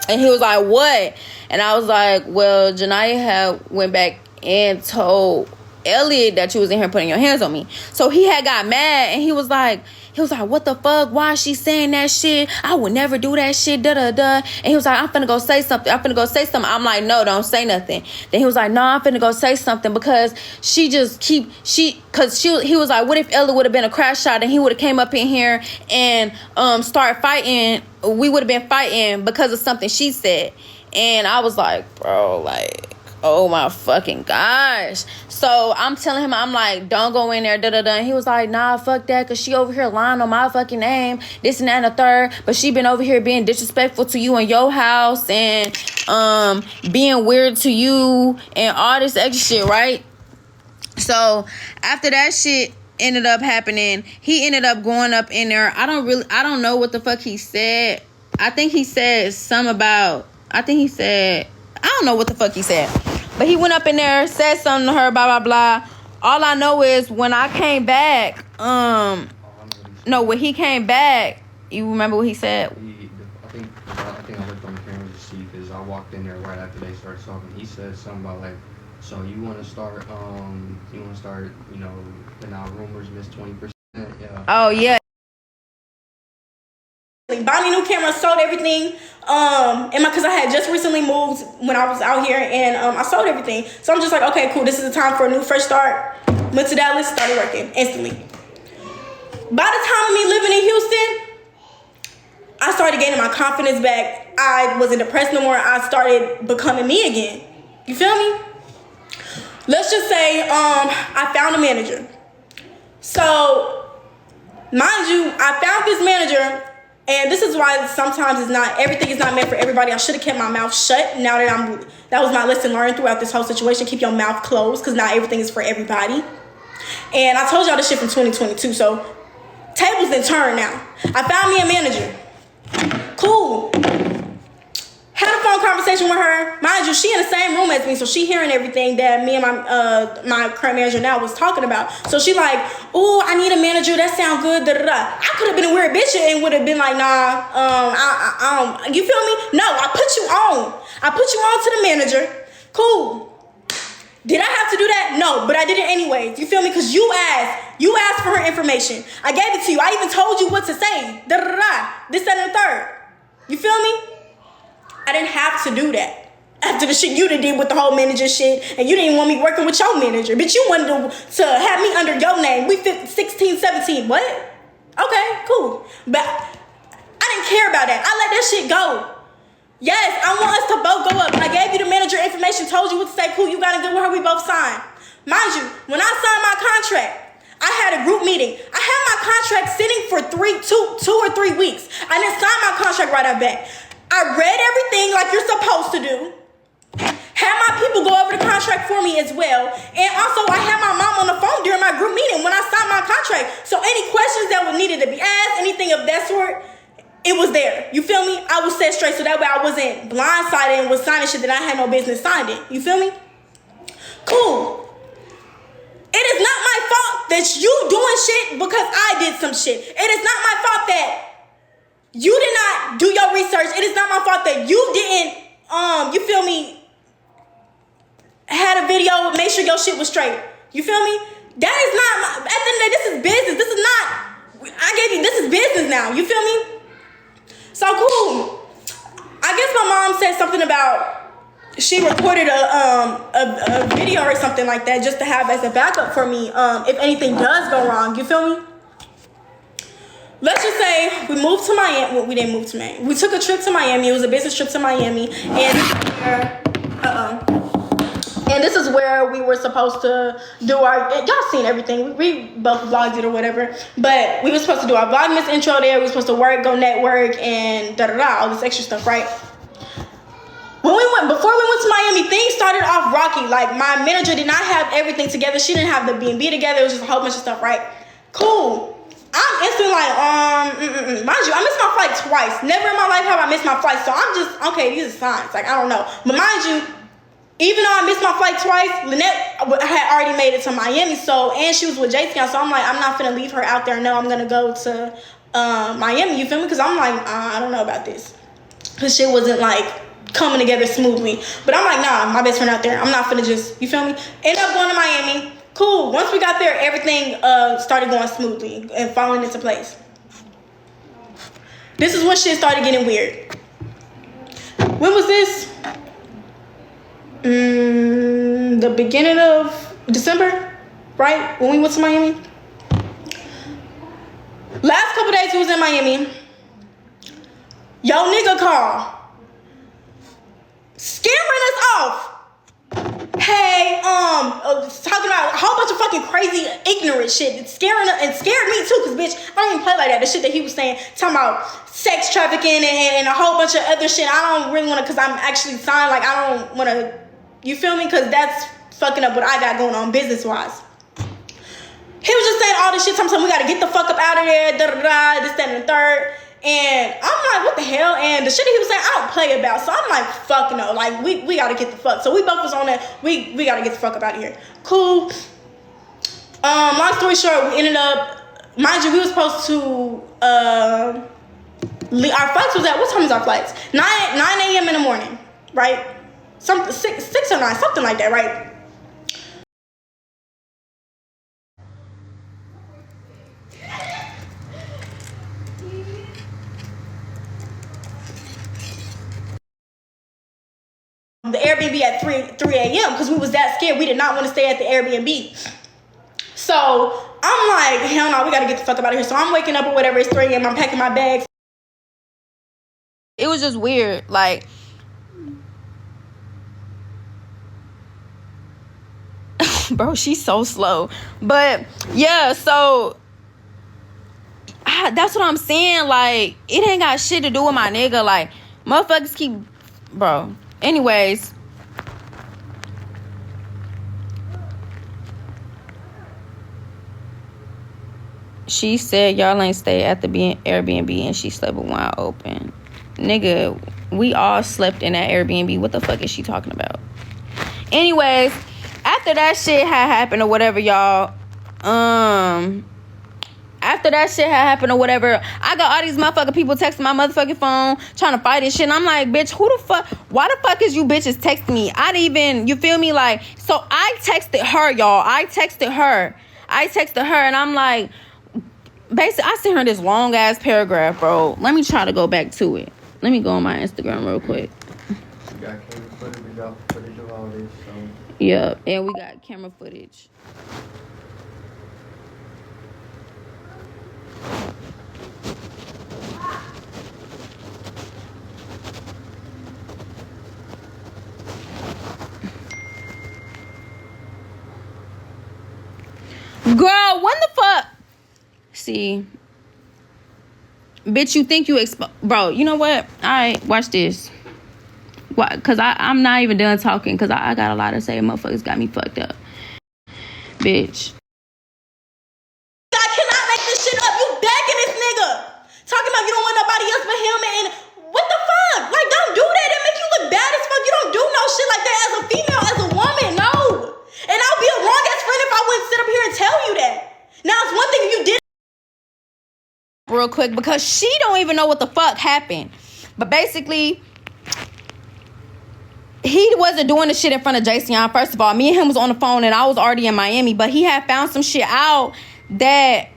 he was like, what? And I was like, well, Janiyah had went back and told Elliot that you was in here putting your hands on me. So he had got mad and he was like, what the fuck? Why is she saying that shit? I would never do that shit, da-da-da. And he was like, I'm finna go say something. I'm like, no, don't say nothing. Then he was like, no, I'm finna go say something because he was like, what if Ella would have been a crash shot and he would have came up in here and started fighting? We would have been fighting because of something she said. And I was like, bro, like, oh my fucking gosh. So I'm telling him, I'm like, don't go in there, da-da-da. And he was like, nah, fuck that, because she over here lying on my fucking name, this and that and the third. But she been over here being disrespectful to you in your house and being weird to you and all this extra shit, right? So after that shit ended up happening, he ended up going up in there. I don't know what the fuck he said. I think he said something about, I don't know what the fuck he said. But he went up in there, said something to her, blah, blah, blah. All I know is when I came back, when he came back, you remember what he said? I think I looked on the camera to see because I walked in there right after they started talking. He said something about like, so you want to start, putting out rumors, miss 20%. Yeah. Oh, yeah. Bought me new camera, sold everything, because I had just recently moved when I was out here, and I sold everything. So I'm just like, okay, cool, this is the time for a new fresh start. Went to Dallas, started working instantly. By the time of me living in Houston, I started gaining my confidence back. I wasn't depressed no more. I started becoming me again. You feel me? Let's just say I found a manager. So, mind you, I found this manager. And this is why sometimes everything is not meant for everybody. I should have kept my mouth shut. Now that was my lesson learned throughout this whole situation. Keep your mouth closed because not everything is for everybody. And I told y'all this shit from 2022. So tables done turned now. I found me a manager. Cool. Had a phone conversation with her. Mind you, she in the same room as me, so she hearing everything that me and my current manager now was talking about. So she like, ooh, I need a manager. That sound good. Da da da. I could have been a weird bitch and would have been like, nah, I don't. You feel me? No, I put you on. I put you on to the manager. Cool. Did I have to do that? No, but I did it anyways. You feel me? Because you asked for her information. I gave it to you. I even told you what to say. Da da da. This, that, and the third. You feel me? I didn't have to do that. After the shit you done did with the whole manager shit, and you didn't want me working with your manager, bitch, you wanted to have me under your name. We 16, 17, what? Okay, cool. But I didn't care about that. I let that shit go. Yes, I want us to both go up. I gave you the manager information, told you what to say. Cool, you got to get with her. We both signed. Mind you, when I signed my contract, I had a group meeting. I had my contract sitting for two or 3 weeks. I didn't sign my contract right up back. I read everything like you're supposed to do. Had my people go over the contract for me as well. And also, I had my mom on the phone during my group meeting when I signed my contract. So any questions that were needed to be asked, anything of that sort, it was there. You feel me? I was set straight so that way I wasn't blindsided and was signing shit that I had no business signing. You feel me? Cool. It is not my fault that you doing shit because I did some shit. It is not my fault that you did not do your research. It is not my fault that you didn't, you feel me, had a video, make sure your shit was straight. You feel me? That is not, at the end of the day, this is business. This is not, this is business now. You feel me? So cool. I guess my mom said something about, she recorded a video or something like that just to have as a backup for me if anything does go wrong. You feel me? Let's just say we moved to Miami. Well, we didn't move to Miami. We took a trip to Miami. It was a business trip to Miami. And this is where we were supposed to do our, y'all seen everything. We both vlogged it or whatever. But we were supposed to do our Vlogmas intro there. We were supposed to go network, and all this extra stuff, right? Before we went to Miami, things started off rocky. Like, my manager did not have everything together. She didn't have the B&B together. It was just a whole bunch of stuff, right? Cool. I'm instantly like, mind you, I missed my flight twice. Never in my life have I missed my flight. So I'm just, okay, these are signs. Like, I don't know. But mind you, even though I missed my flight twice, Lynette had already made it to Miami. So, and she was with J-Scout. So I'm like, I'm not finna leave her out there. No, I'm gonna go to Miami. You feel me? Because I'm like, I don't know about this. Because shit wasn't like coming together smoothly. But I'm like, nah, my best friend out there. I'm not finna just, you feel me? End up going to Miami. Cool. Once we got there, everything started going smoothly and falling into place. This is when shit started getting weird. When was this? The beginning of December, right? When we went to Miami. Last couple days we was in Miami. Yo nigga call. Scaring us off. Hey, talking about a whole bunch of fucking crazy, ignorant shit. It's scaring us and scared me too, cause bitch, I don't even play like that. The shit that he was saying, talking about sex trafficking and a whole bunch of other shit. I don't really wanna, cause I'm actually signed, like I don't wanna, you feel me? Cause that's fucking up what I got going on business wise. He was just saying all this shit, sometimes we gotta get the fuck up out of there, this, that, and the third. And I'm like, what the hell? And the shit that he was saying, I don't play about. So I'm like, fuck no. Like, we gotta get the fuck. So we both was on that. We gotta get the fuck up out of here. Cool. Long story short, we ended up, mind you, we were supposed to, our flights was at, what time was our flights? 9 a.m. in the morning, right? 6 or 9, something like that, right? The Airbnb at 3 a.m. because we was that scared. We did not want to stay at the Airbnb. So I'm like, hell no, we gotta get the fuck up out of here. So I'm waking up or whatever, it's 3 a.m. I'm packing my bags. It was just weird, like bro, she's so slow. But yeah, so that's what I'm saying. Like, it ain't got shit to do with my nigga. Like, motherfuckers keep, bro. Anyways, she said y'all ain't stay at the Airbnb and she slept with wide open. Nigga, we all slept in that Airbnb. What the fuck is she talking about? Anyways, after that shit had happened or whatever, y'all, after that shit had happened or whatever, I got all these motherfucking people texting my motherfucking phone trying to fight and shit. And I'm like, bitch, who the fuck? Why the fuck is you bitches texting me? I didn't even, you feel me? Like, so I texted her, y'all. I texted her and I'm like, basically, I sent her this long ass paragraph, bro. Let me try to go back to it. Let me go on my Instagram real quick. We got camera footage, we got footage of all this, so. Yeah, and we got camera footage. Girl, when the fuck? See, bitch, you think you bro, you know what? Alright, watch this. Why? Cause I'm not even done talking, cause I got a lot to say. Motherfuckers got me fucked up. Bitch. I cannot make this shit up. You begging this nigga. Talking about you don't want nobody else but him and what the fuck? Like, don't do that. That make you look bad as fuck. You don't do no shit like that as a female, as a woman. No. And I'll be a wrong ass friend if I wouldn't sit up here and tell you that. Now it's one thing if you did real quick, because she don't even know what the fuck happened. But basically, he wasn't doing the shit in front of Jason. First of all, me and him was on the phone and I was already in Miami, but he had found some shit out that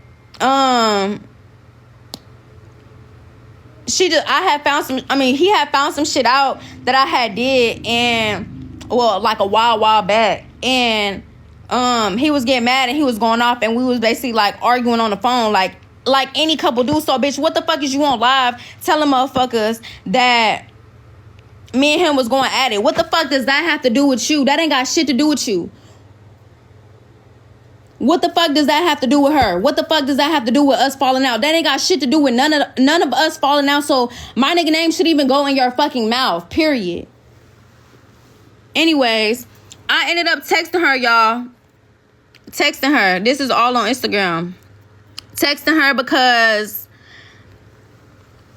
he had found some shit out that I had did, and well, like a while back, and he was getting mad and he was going off, and we was basically like arguing on the phone like any couple do. So bitch, what the fuck is you on live telling motherfuckers that me and him was going at it? What the fuck does that have to do with you? That ain't got shit to do with you. What the fuck does that have to do with her? What the fuck does that have to do with us falling out? That ain't got shit to do with none of us falling out. So my nigga name should even go in your fucking mouth, period. Anyways, I ended up texting her, y'all. Texting her. This is all on Instagram. Texting her because,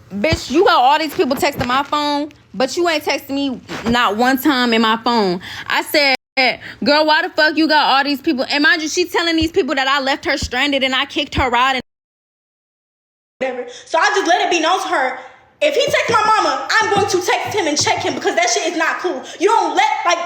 bitch, you got all these people texting my phone, but you ain't texting me not one time in my phone. I said, girl, why the fuck you got all these people? And mind you, she telling these people that I left her stranded and I kicked her out and whatever. So I just let it be known to her, if he texts my mama, I'm going to text him and check him, because that shit is not cool. You don't let, like,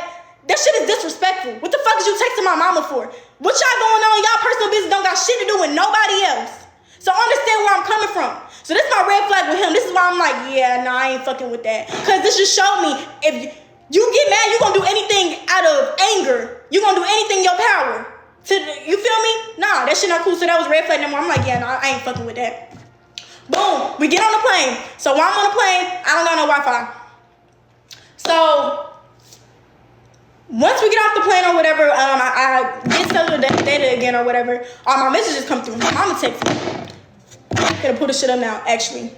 That shit is disrespectful. What the fuck is you texting my mama for? What y'all going on? Y'all personal business don't got shit to do with nobody else. So understand where I'm coming from. So this is my red flag with him. This is why I'm like, yeah, nah, I ain't fucking with that. Cause this just showed me if you get mad, you gonna do anything out of anger. You gonna do anything in your power. You feel me? Nah, that shit not cool. So that was red flag number one. I'm like, yeah, nah, I ain't fucking with that. Boom, we get on the plane. So while I'm on the plane, I don't got no Wi-Fi. So once we get off the plane or whatever, I get cellular data again or whatever. All my messages come through. My mama texts me. I'm gonna pull this shit up now, actually.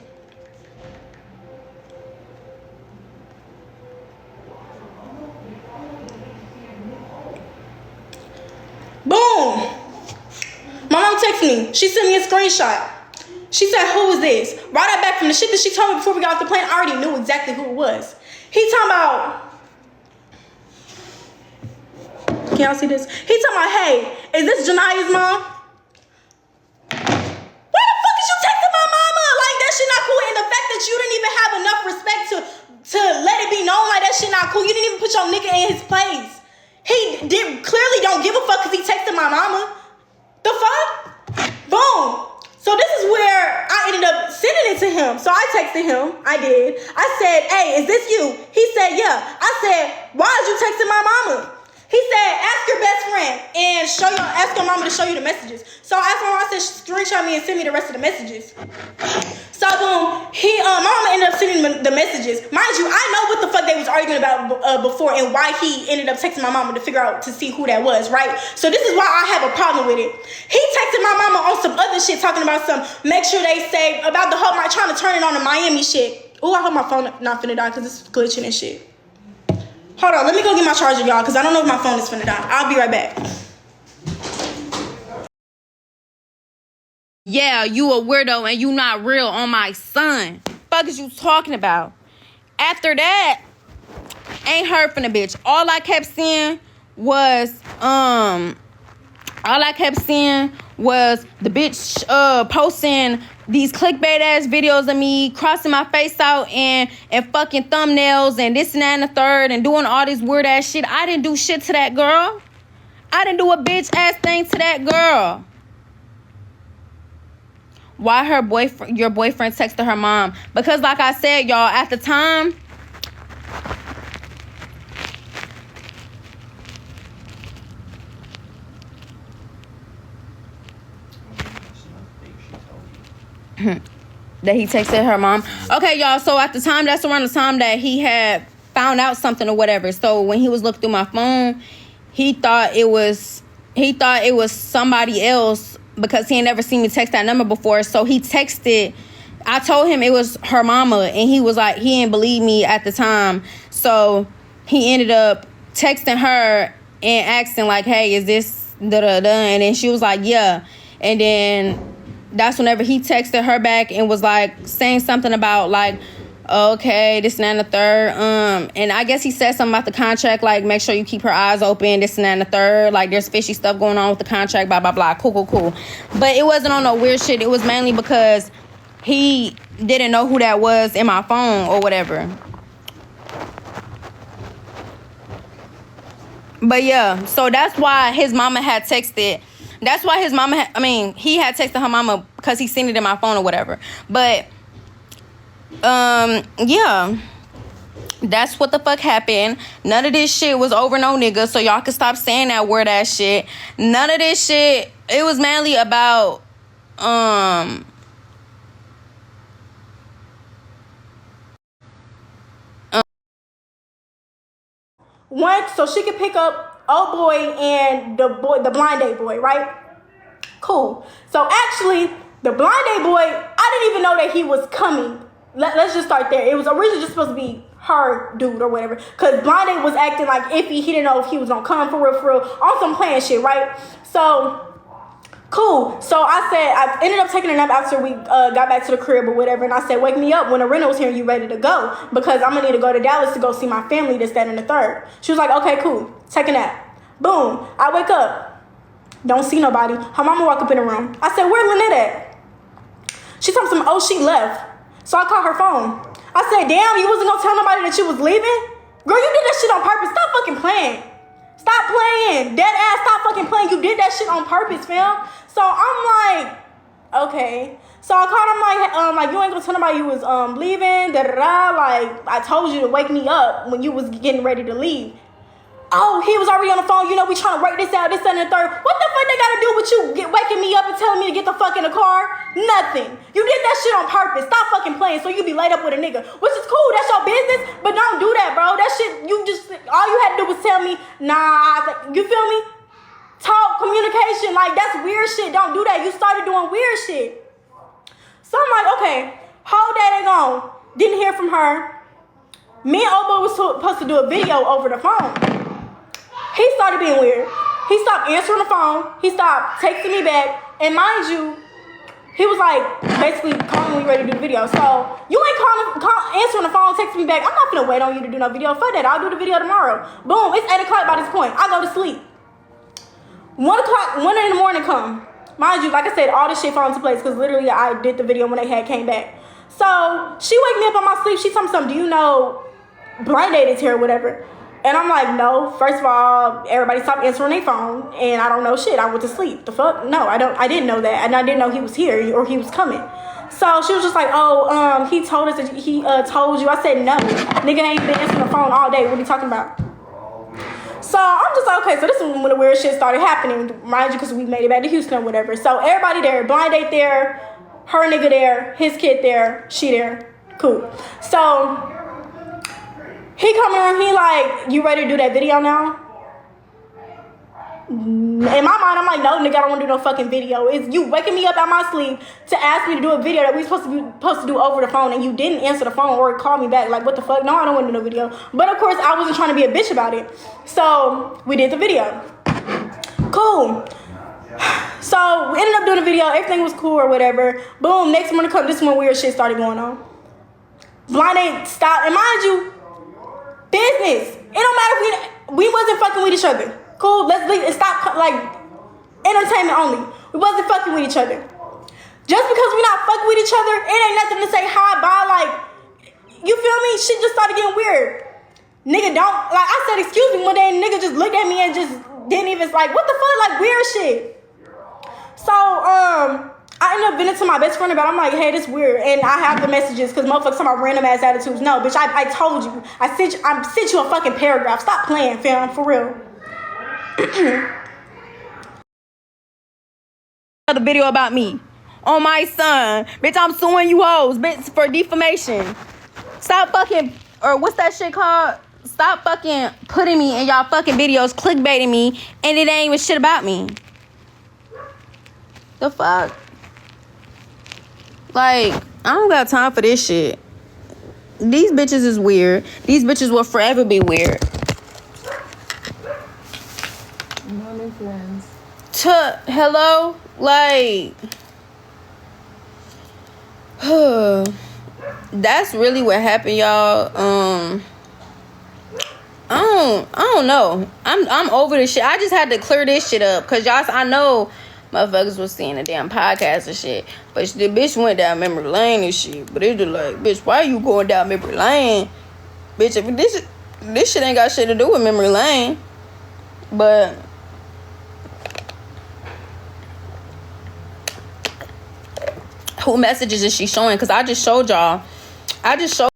Boom. My mom texted me. She sent me a screenshot. She said, who is this? Right that back from the shit that she told me before we got off the plane. I already knew exactly who it was. He talking about, can y'all see this? He talking about, hey, is this Jania's mom? Why the fuck is you texting my mama? Like, that shit not cool. And the fact that you didn't even have enough respect to let it be known like that shit not cool. You didn't even put your nigga in his place. He clearly don't give a fuck because he texted my mama. The fuck? Boom. So this is where I ended up sending it to him. So I texted him. I did. I said, hey, is this you? He said, yeah. I said, why is you texting my mama? He said, ask your best friend and ask your mama to show you the messages. So I asked my mom, I said, screenshot me and send me the rest of the messages. So boom, my mama ended up sending the messages. Mind you, I know what the fuck they was arguing about before and why he ended up texting my mama to figure out to see who that was, right? So this is why I have a problem with it. He texted my mama on some other shit talking about make sure they say about the whole trying to turn it on the Miami shit. Ooh, I hope my phone not finna die because it's glitching and shit. Hold on, let me go get my charger, y'all, because I don't know if my phone is finna die. I'll be right back. Yeah, you a weirdo and you not real on my son. Fuck is you talking about? After that, ain't heard from the bitch. All I kept seeing was the bitch posting these clickbait ass videos of me crossing my face out and fucking thumbnails and this and that and the third and doing all this weird ass shit. I didn't do shit to that girl. I didn't do a bitch ass thing to that girl. Why your boyfriend texted her mom? Because like I said, y'all, at the time, that he texted her mom. Okay, y'all, so at the time, that's around the time that he had found out something or whatever. So when he was looking through my phone, he thought it was somebody else because he had never seen me text that number before. So he texted, I told him it was her mama, and he was like, he didn't believe me at the time. So he ended up texting her and asking like, hey, is this da-da-da? And then she was like, yeah. And then that's whenever he texted her back and was like saying something about like, okay, this and that and the third. And I guess he said something about the contract, like make sure you keep her eyes open, this and that and the third. Like there's fishy stuff going on with the contract, blah, blah, blah. Cool. But it wasn't on no weird shit. It was mainly because he didn't know who that was in my phone or whatever. But yeah, so that's why his mama had texted. That's why he had texted her mama because he seen it in my phone or whatever. But, yeah. That's what the fuck happened. None of this shit was over no nigga, so y'all can stop saying that word ass shit. None of this shit, it was mainly about, One, so she could pick up old boy and the blind date boy, right? Cool. So actually, the blind date boy, I didn't even know that he was coming. Let's just start there. It was originally just supposed to be her dude or whatever. Because blind date was acting like iffy. He didn't know if he was gonna come for real. On some playing shit, right? So, cool. So I ended up taking a nap after we got back to the crib or whatever. And I said, wake me up when the rental's here and you ready to go. Because I'm gonna need to go to Dallas to go see my family, this, that, and the third. She was like, okay, cool. Take a nap. Boom. I wake up. Don't see nobody. Her mama walk up in the room. I said, where Lynette at? She told me, oh, she left. So I called her phone. I said, damn, you wasn't gonna tell nobody that you was leaving? Girl, you did that shit on purpose. Stop fucking playing. Stop playing. Dead ass, stop fucking playing. You did that shit on purpose, fam. So I'm like, okay. So I called him like you ain't gonna tell nobody you was leaving, like I told you to wake me up when you was getting ready to leave. Oh, he was already on the phone, we trying to work this out, this, and the third. What the fuck they gotta do with you waking me up and telling me to get the fuck in the car? Nothing. You did that shit on purpose. Stop fucking playing so you be laid up with a nigga. Which is cool, that's your business, but don't do that, bro. That shit, all you had to do was tell me, nah, you feel me? Talk, communication, like that's weird shit. Don't do that. You started doing weird shit. So I'm like, okay, whole day they gone. Didn't hear from her. Me and Obo was supposed to do a video over the phone. He started being weird. He stopped answering the phone. He stopped texting me back. And mind you, he was like basically calling me ready to do the video. So you ain't answering the phone, texting me back. I'm not gonna wait on you to do no video. Fuck that. I'll do the video tomorrow. Boom. It's 8 o'clock by this point. I go to sleep. 1 o'clock, 1 in the morning come. Mind you, like I said, all this shit fell into place because literally I did the video when they had came back. So she wake me up on my sleep. She told me something. Do you know blind date is here or whatever? And I'm like, no. First of all, everybody stopped answering their phone, and I don't know shit. I went to sleep. The fuck? No, I didn't know that, and I didn't know he was here or he was coming. So she was just like, oh, he told us that he told you. I said no. Nigga ain't been answering the phone all day. What are you talking about? So I'm just like, okay. So this is when the weird shit started happening, mind you, because we made it back to Houston or whatever. So everybody there, blind date there, her nigga there, his kid there, she there, cool. So he come in, he like, you ready to do that video now? In my mind, I'm like, no, nigga, I don't want to do no fucking video. It's you waking me up out my sleep to ask me to do a video that we supposed to do over the phone, and you didn't answer the phone or call me back. Like, what the fuck? No, I don't want to do no video. But of course, I wasn't trying to be a bitch about it. So we did the video. Cool. So we ended up doing the video. Everything was cool or whatever. Boom. Next morning, this is when weird shit started going on. Blind date stopped, and mind you, business. It don't matter if we wasn't fucking with each other. Cool, let's leave and stop, like, entertainment only. We wasn't fucking with each other. Just because we not fucking with each other, it ain't nothing to say hi, bye, like, you feel me? Shit just started getting weird. Nigga don't, like, I said excuse me one day, and nigga just looked at me and just didn't even, like, what the fuck, like, weird shit. So, I ended up venting to my best friend about it. I'm like, hey, this weird. And I have the messages because motherfuckers talking about random ass attitudes. No, bitch, I told you. I sent you a fucking paragraph. Stop playing, fam, for real. The video about me on my son, bitch. I'm suing you hoes, bitch, for defamation. Stop fucking, or what's that shit called? Stop fucking putting me in y'all fucking videos, clickbaiting me, and it ain't even shit about me. The fuck? Like, I don't got time for this shit. These bitches is weird. These bitches will forever be weird. Hello? Like, that's really what happened, y'all. I don't know. I'm over this shit. I just had to clear this shit up because y'all, I know motherfuckers was seeing the damn podcast and shit, but the bitch went down memory lane and shit. But it's just like, bitch, why you going down memory lane? Bitch, if this shit ain't got shit to do with memory lane. But who messages is she showing? Because I just showed y'all. I just showed.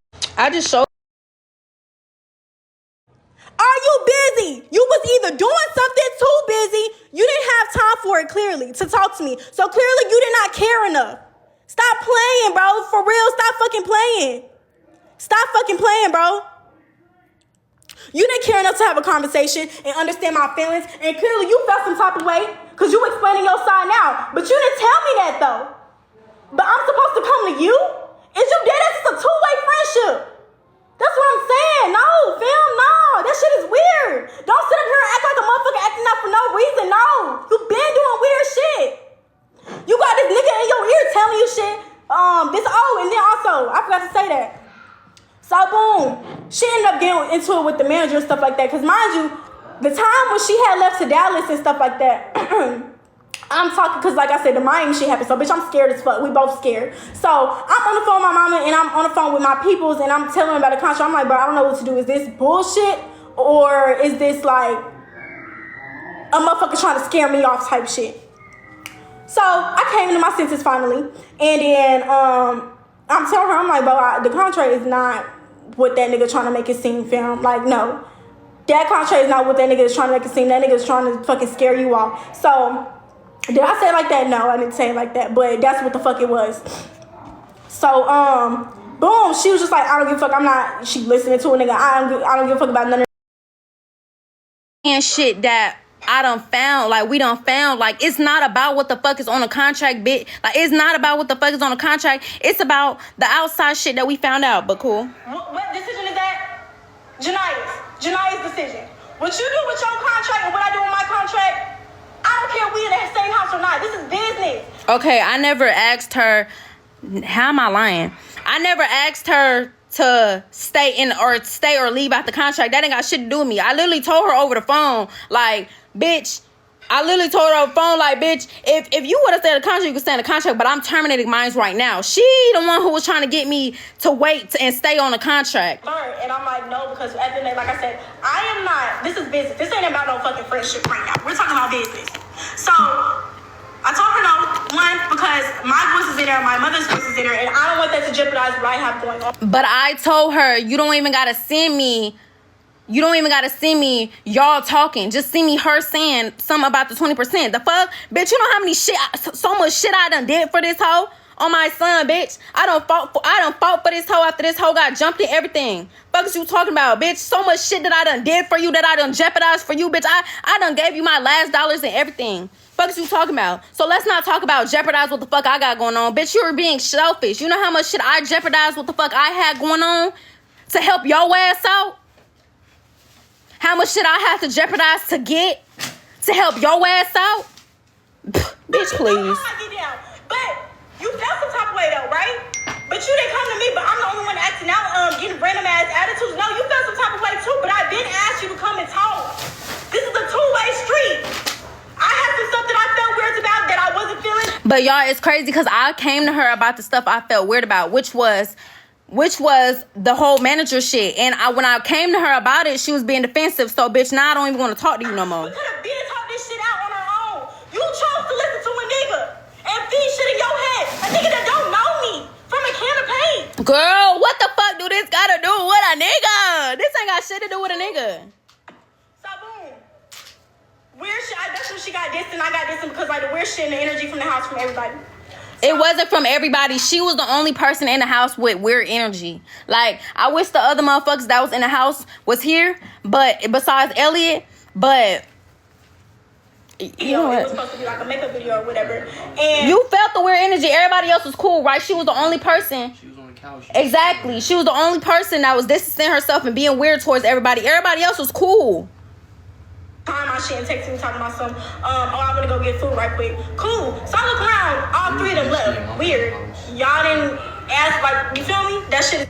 Are you busy? You was either doing something too busy. You didn't have time for it, clearly, to talk to me. So clearly you did not care enough. Stop playing, bro. For real, stop fucking playing. Stop fucking playing, bro. You didn't care enough to have a conversation and understand my feelings. And clearly you felt some type of way because you explaining your side now. But you didn't tell me that, though. But I'm supposed to come to you? Is you dead? It's a two-way friendship. That's what I'm saying. No, fam, no. That shit is weird. Don't sit up here and act like a motherfucker acting up for no reason. No. You been doing weird shit. You got this nigga in your ear telling you shit. And then also, I forgot to say that. So, boom. She ended up getting into it with the manager and stuff like that. Because, mind you, the time when she had left to Dallas and stuff like that, I'm talking because, like I said, the Miami shit happened. So, bitch, I'm scared as fuck. We both scared. So, I'm on the phone with my mama and I'm on the phone with my peoples and I'm telling them about the contract. I'm like, bro, I don't know what to do. Is this bullshit or is this like a motherfucker trying to scare me off type shit. So I came into my senses finally, and then I'm telling her, I'm like, bro, the contract is not what that nigga trying to make it seem, fam. Like, no, that contract is not what that nigga is trying to make it seem. That nigga is trying to fucking scare you off. So did I say it like that? No, I didn't say it like that, but that's what the fuck it was. So boom, she was just like, I don't give a fuck. I'm not. She listening to a nigga. I don't give a fuck about none of and shit that I done found, like we done found, like it's not about what the fuck is on the contract, bitch. Like it's not about what the fuck is on the contract. It's about the outside shit that we found out. But cool. What decision is that? Jania's decision. What you do with your contract and what I do with my contract, I don't care if we in the same house or not. This is business. Okay, I never asked her. How am I lying? I never asked her to stay or leave out the contract. That ain't got shit to do with me. I literally told her over the phone, like, bitch, I literally told her over the phone, like, bitch, if you would have stayed in the contract, you could stay in the contract, but I'm terminating mine right now. She the one who was trying to get me to wait and stay on the contract. And I'm like, no, because at the end, like I said, I am not, this is business. This ain't about no fucking friendship right now. We're talking about business. So I told her no, one, because my voice is in there, my mother's voice is in there, and I don't want that to jeopardize what I have going on. But I told her, you don't even gotta send me y'all talking. Just send me her saying something about the 20%. The fuck? Bitch, you know how many so much shit I done did for this hoe? On my son, bitch. I done fought for this hoe after this hoe got jumped and everything. Fuck is you talking about, bitch? So much shit that I done did for you, that I done jeopardized for you, bitch. I done gave you my last dollars and everything. Fuck is you talking about? So let's not talk about jeopardize what the fuck I got going on. Bitch, you were being selfish. You know how much shit I jeopardized what the fuck I had going on to help your ass out? How much shit I have to jeopardize to get to help your ass out? Bitch, please. But you felt some type of way though, right? But you didn't come to me, but I'm the only one acting out, getting random ass attitudes. No, you felt some type of way too, but I didn't ask you to come and talk. This is a two-way street. I had some stuff that I felt weird about that I wasn't feeling. But y'all, it's crazy because I came to her about the stuff I felt weird about, which was the whole manager shit. And when I came to her about it, she was being defensive. So, bitch, now I don't even want to talk to you no more. We could have been talk this shit out on our own. You chose to listen to a nigga and feed shit in your head. A nigga that don't know me from a can of paint. Girl, what the fuck do this gotta do with a nigga? This ain't got shit to do with a nigga. So, boom. Weird shit. That's when she got distant. I got distant because, like, the weird shit and the energy from the house from everybody. It wasn't from everybody. She was the only person in the house with weird energy. Like, I wish the other motherfuckers that was in the house was here, but besides Elliot, but you know what? It was supposed to be like a makeup video or whatever. And you felt the weird energy. Everybody else was cool, right? She was the only person. She was on the couch. Exactly. She was the only person that was distancing herself and being weird towards everybody. Everybody else was cool. My shit and texting me talking about some I'm gonna go get food right quick. Cool. So I look around, all three of them left. Weird. Y'all didn't ask, like, you feel me? That shit is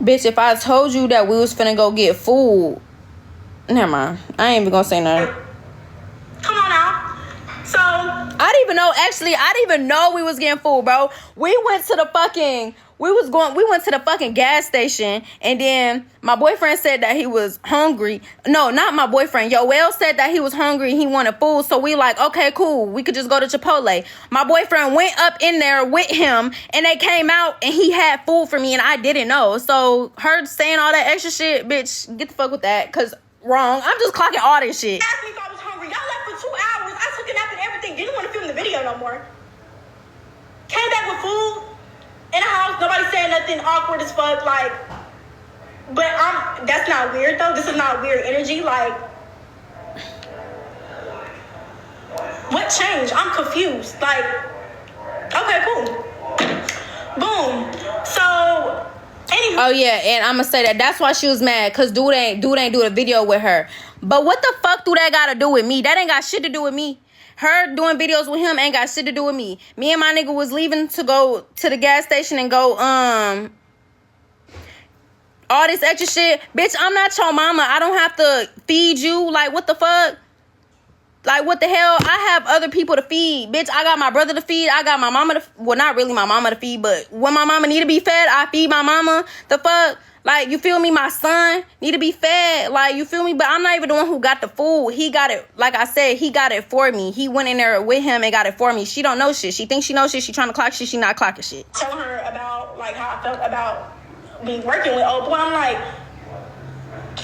Bitch, if I told you that we was finna go get food, never mind. I ain't even gonna say nothing. come on now. So I didn't even know we was getting food, bro. We went to the fucking gas station, and then my boyfriend said that he was hungry. No, not my boyfriend. Yoel said that he was hungry and he wanted food. So we like, okay, cool. We could just go to Chipotle. My boyfriend went up in there with him, and they came out, and he had food for me, and I didn't know. So her saying all that extra shit, bitch, get the fuck with that, because wrong. I'm just clocking all this shit. asked me if I was hungry. Y'all left for 2 hours. I took a nap and everything. Didn't want to film the video no more. Came back with food. In the house, nobody saying nothing, awkward as fuck, like, but that's not weird though. This is not weird energy, like, what changed? I'm confused, like, okay, cool. Boom. So, anywho. Oh yeah, and I'm gonna say that's why she was mad, cause dude ain't do the video with her. But what the fuck do that gotta do with me? That ain't got shit to do with me. Her doing videos with him ain't got shit to do with me. Me and my nigga was leaving to go to the gas station and go, all this extra shit. Bitch, I'm not your mama. I don't have to feed you. Like, what the fuck? Like, what the hell? I have other people to feed. Bitch, I got my brother to feed. I got my mama to... Well, not really my mama to feed, but when my mama need to be fed, I feed my mama. The fuck? Like, you feel me? My son need to be fed. Like, you feel me? But I'm not even the one who got the food. He got it. Like I said, he got it for me. He went in there with him and got it for me. She don't know shit. She thinks she knows shit. She trying to clock shit. She not clocking shit. Tell her about, like, how I felt about me working with old boy. I'm like,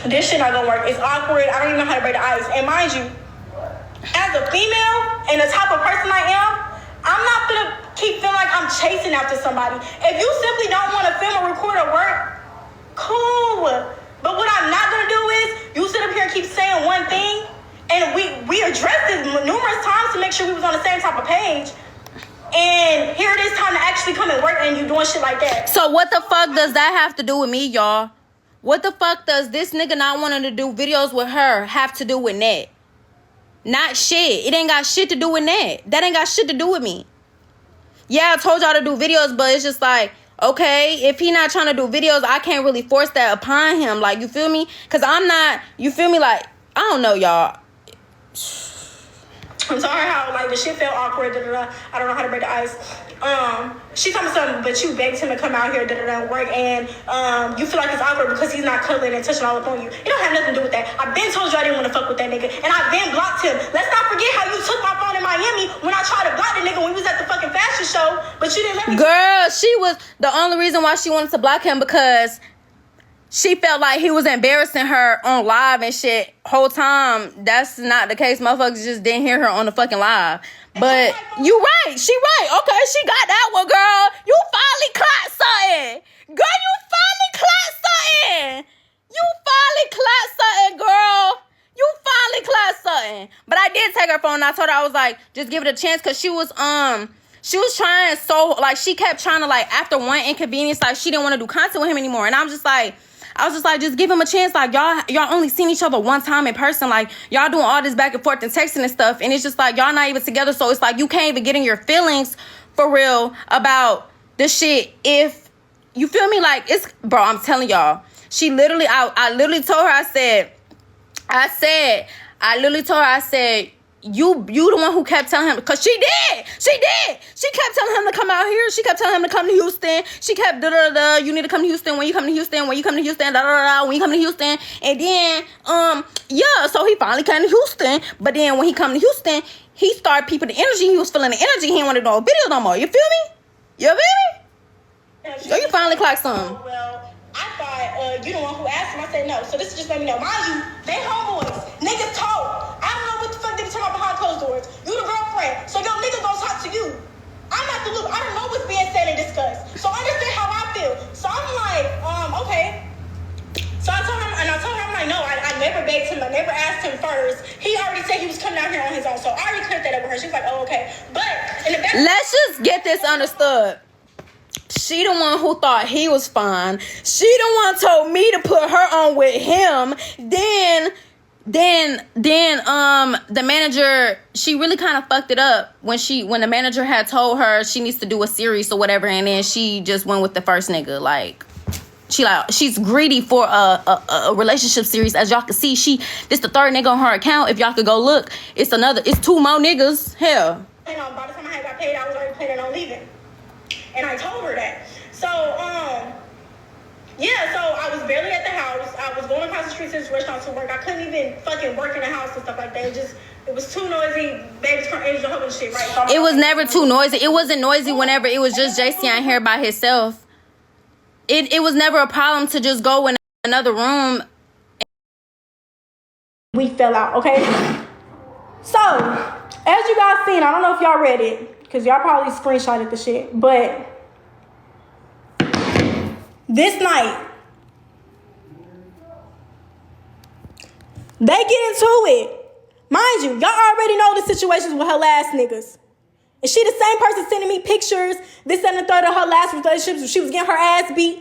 this shit not gonna work. It's awkward. I don't even know how to break the ice. And mind you, as a female and the type of person I am, I'm not gonna keep feeling like I'm chasing after somebody. If you simply don't want to film or record or work, cool. But what I'm not gonna do is you sit up here and keep saying one thing, and we addressed it numerous times to make sure we was on the same type of page. And here it is time to actually come and work, and you doing shit like that. So what the fuck does that have to do with me, y'all? What the fuck does this nigga not wanting to do videos with her have to do with Nette? Not shit. It ain't got shit to do with Nette. That ain't got shit to do with me. Yeah, I told y'all to do videos, but it's just like, okay, if he not trying to do videos, I can't really force that upon him. Like, you feel me? Because I'm not, you feel me? Like, I don't know, y'all. I'm sorry how, like, the shit felt awkward, da-da-da. I don't know how to break the ice. She told me something, but you begged him to come out here, da-da-da, work, and you feel like it's awkward because he's not cuddling and touching all up on you. It don't have nothing to do with that. I've been told you I didn't want to fuck with that nigga, and I've been blocked him. Let's not forget how you took my phone in Miami when I tried to block the nigga when we was at the fucking fashion show, but you didn't let me. Girl, she was the only reason why she wanted to block him because she felt like he was embarrassing her on live and shit. Whole time, that's not the case. Motherfuckers just didn't hear her on the fucking live. But you right. She right. Okay, she got that one, girl. You finally clocked something. Girl, you finally clocked something. You finally clocked something, girl. You finally clocked something. But I did take her phone and I told her, I was like, just give it a chance, because she was trying so, like, she kept trying to, like, after one inconvenience, like, she didn't want to do content with him anymore. And I was just like, just give him a chance. Like, y'all only seen each other one time in person. Like, y'all doing all this back and forth and texting and stuff. And it's just like, y'all not even together. So it's like, you can't even get in your feelings for real about this shit. If you feel me, like, it's, bro, I'm telling y'all, she literally, I literally told her, I said, you the one who kept telling him, because she did. She kept telling him to come out here. She kept telling him to come to Houston. She kept you need to come to Houston when you come to Houston, when you come to Houston, when you come to Houston. And then, yeah, so he finally came to Houston. But then when he come to Houston, he started peeping the energy. He was feeling the energy. He didn't want to do no video no more. You feel me? You feel me? So you finally clocked something. Well, I thought you the one who asked him. I said no. So this just let me know. Mind you, they homeboys. Niggas talk. I don't know what the fuck they be talking about behind closed doors. You the girlfriend. So your niggas gonna talk to you. I'm not the loop. I don't know what's being said and discussed. So understand how I feel. So I'm like, okay. So I told him, I'm like, no, I never begged him. I never asked him first. He already said he was coming out here on his own. So I already cleared that up with her. She's like, oh, okay. But in the back, let's just get this understood. She the one who thought he was fine. She the one told me to put her on with him. Then the manager, she really kind of fucked it up when the manager had told her she needs to do a series or whatever, and then she just went with the first nigga. Like, she's greedy for a relationship series. As y'all can see, this the third nigga on her account. If y'all could go look, it's two more niggas. Hell. And by the time I got paid, I was already planning on leaving. And I told her that. So, yeah, so I was barely at the house. I was going across the street to this restaurant to work. I couldn't even fucking work in the house and stuff like that. It was too noisy. Baby's crying, the whole shit, right? So it was never too noisy. It wasn't noisy whenever it was just JC on here by himself. It was never a problem to just go in another room. We fell out, okay? So, as you guys seen, I don't know if y'all read it, because y'all probably screenshotted the shit, but this night, they get into it. Mind you, y'all already know the situations with her last niggas. And she the same person sending me pictures, this and the third of her last relationships when she was getting her ass beat.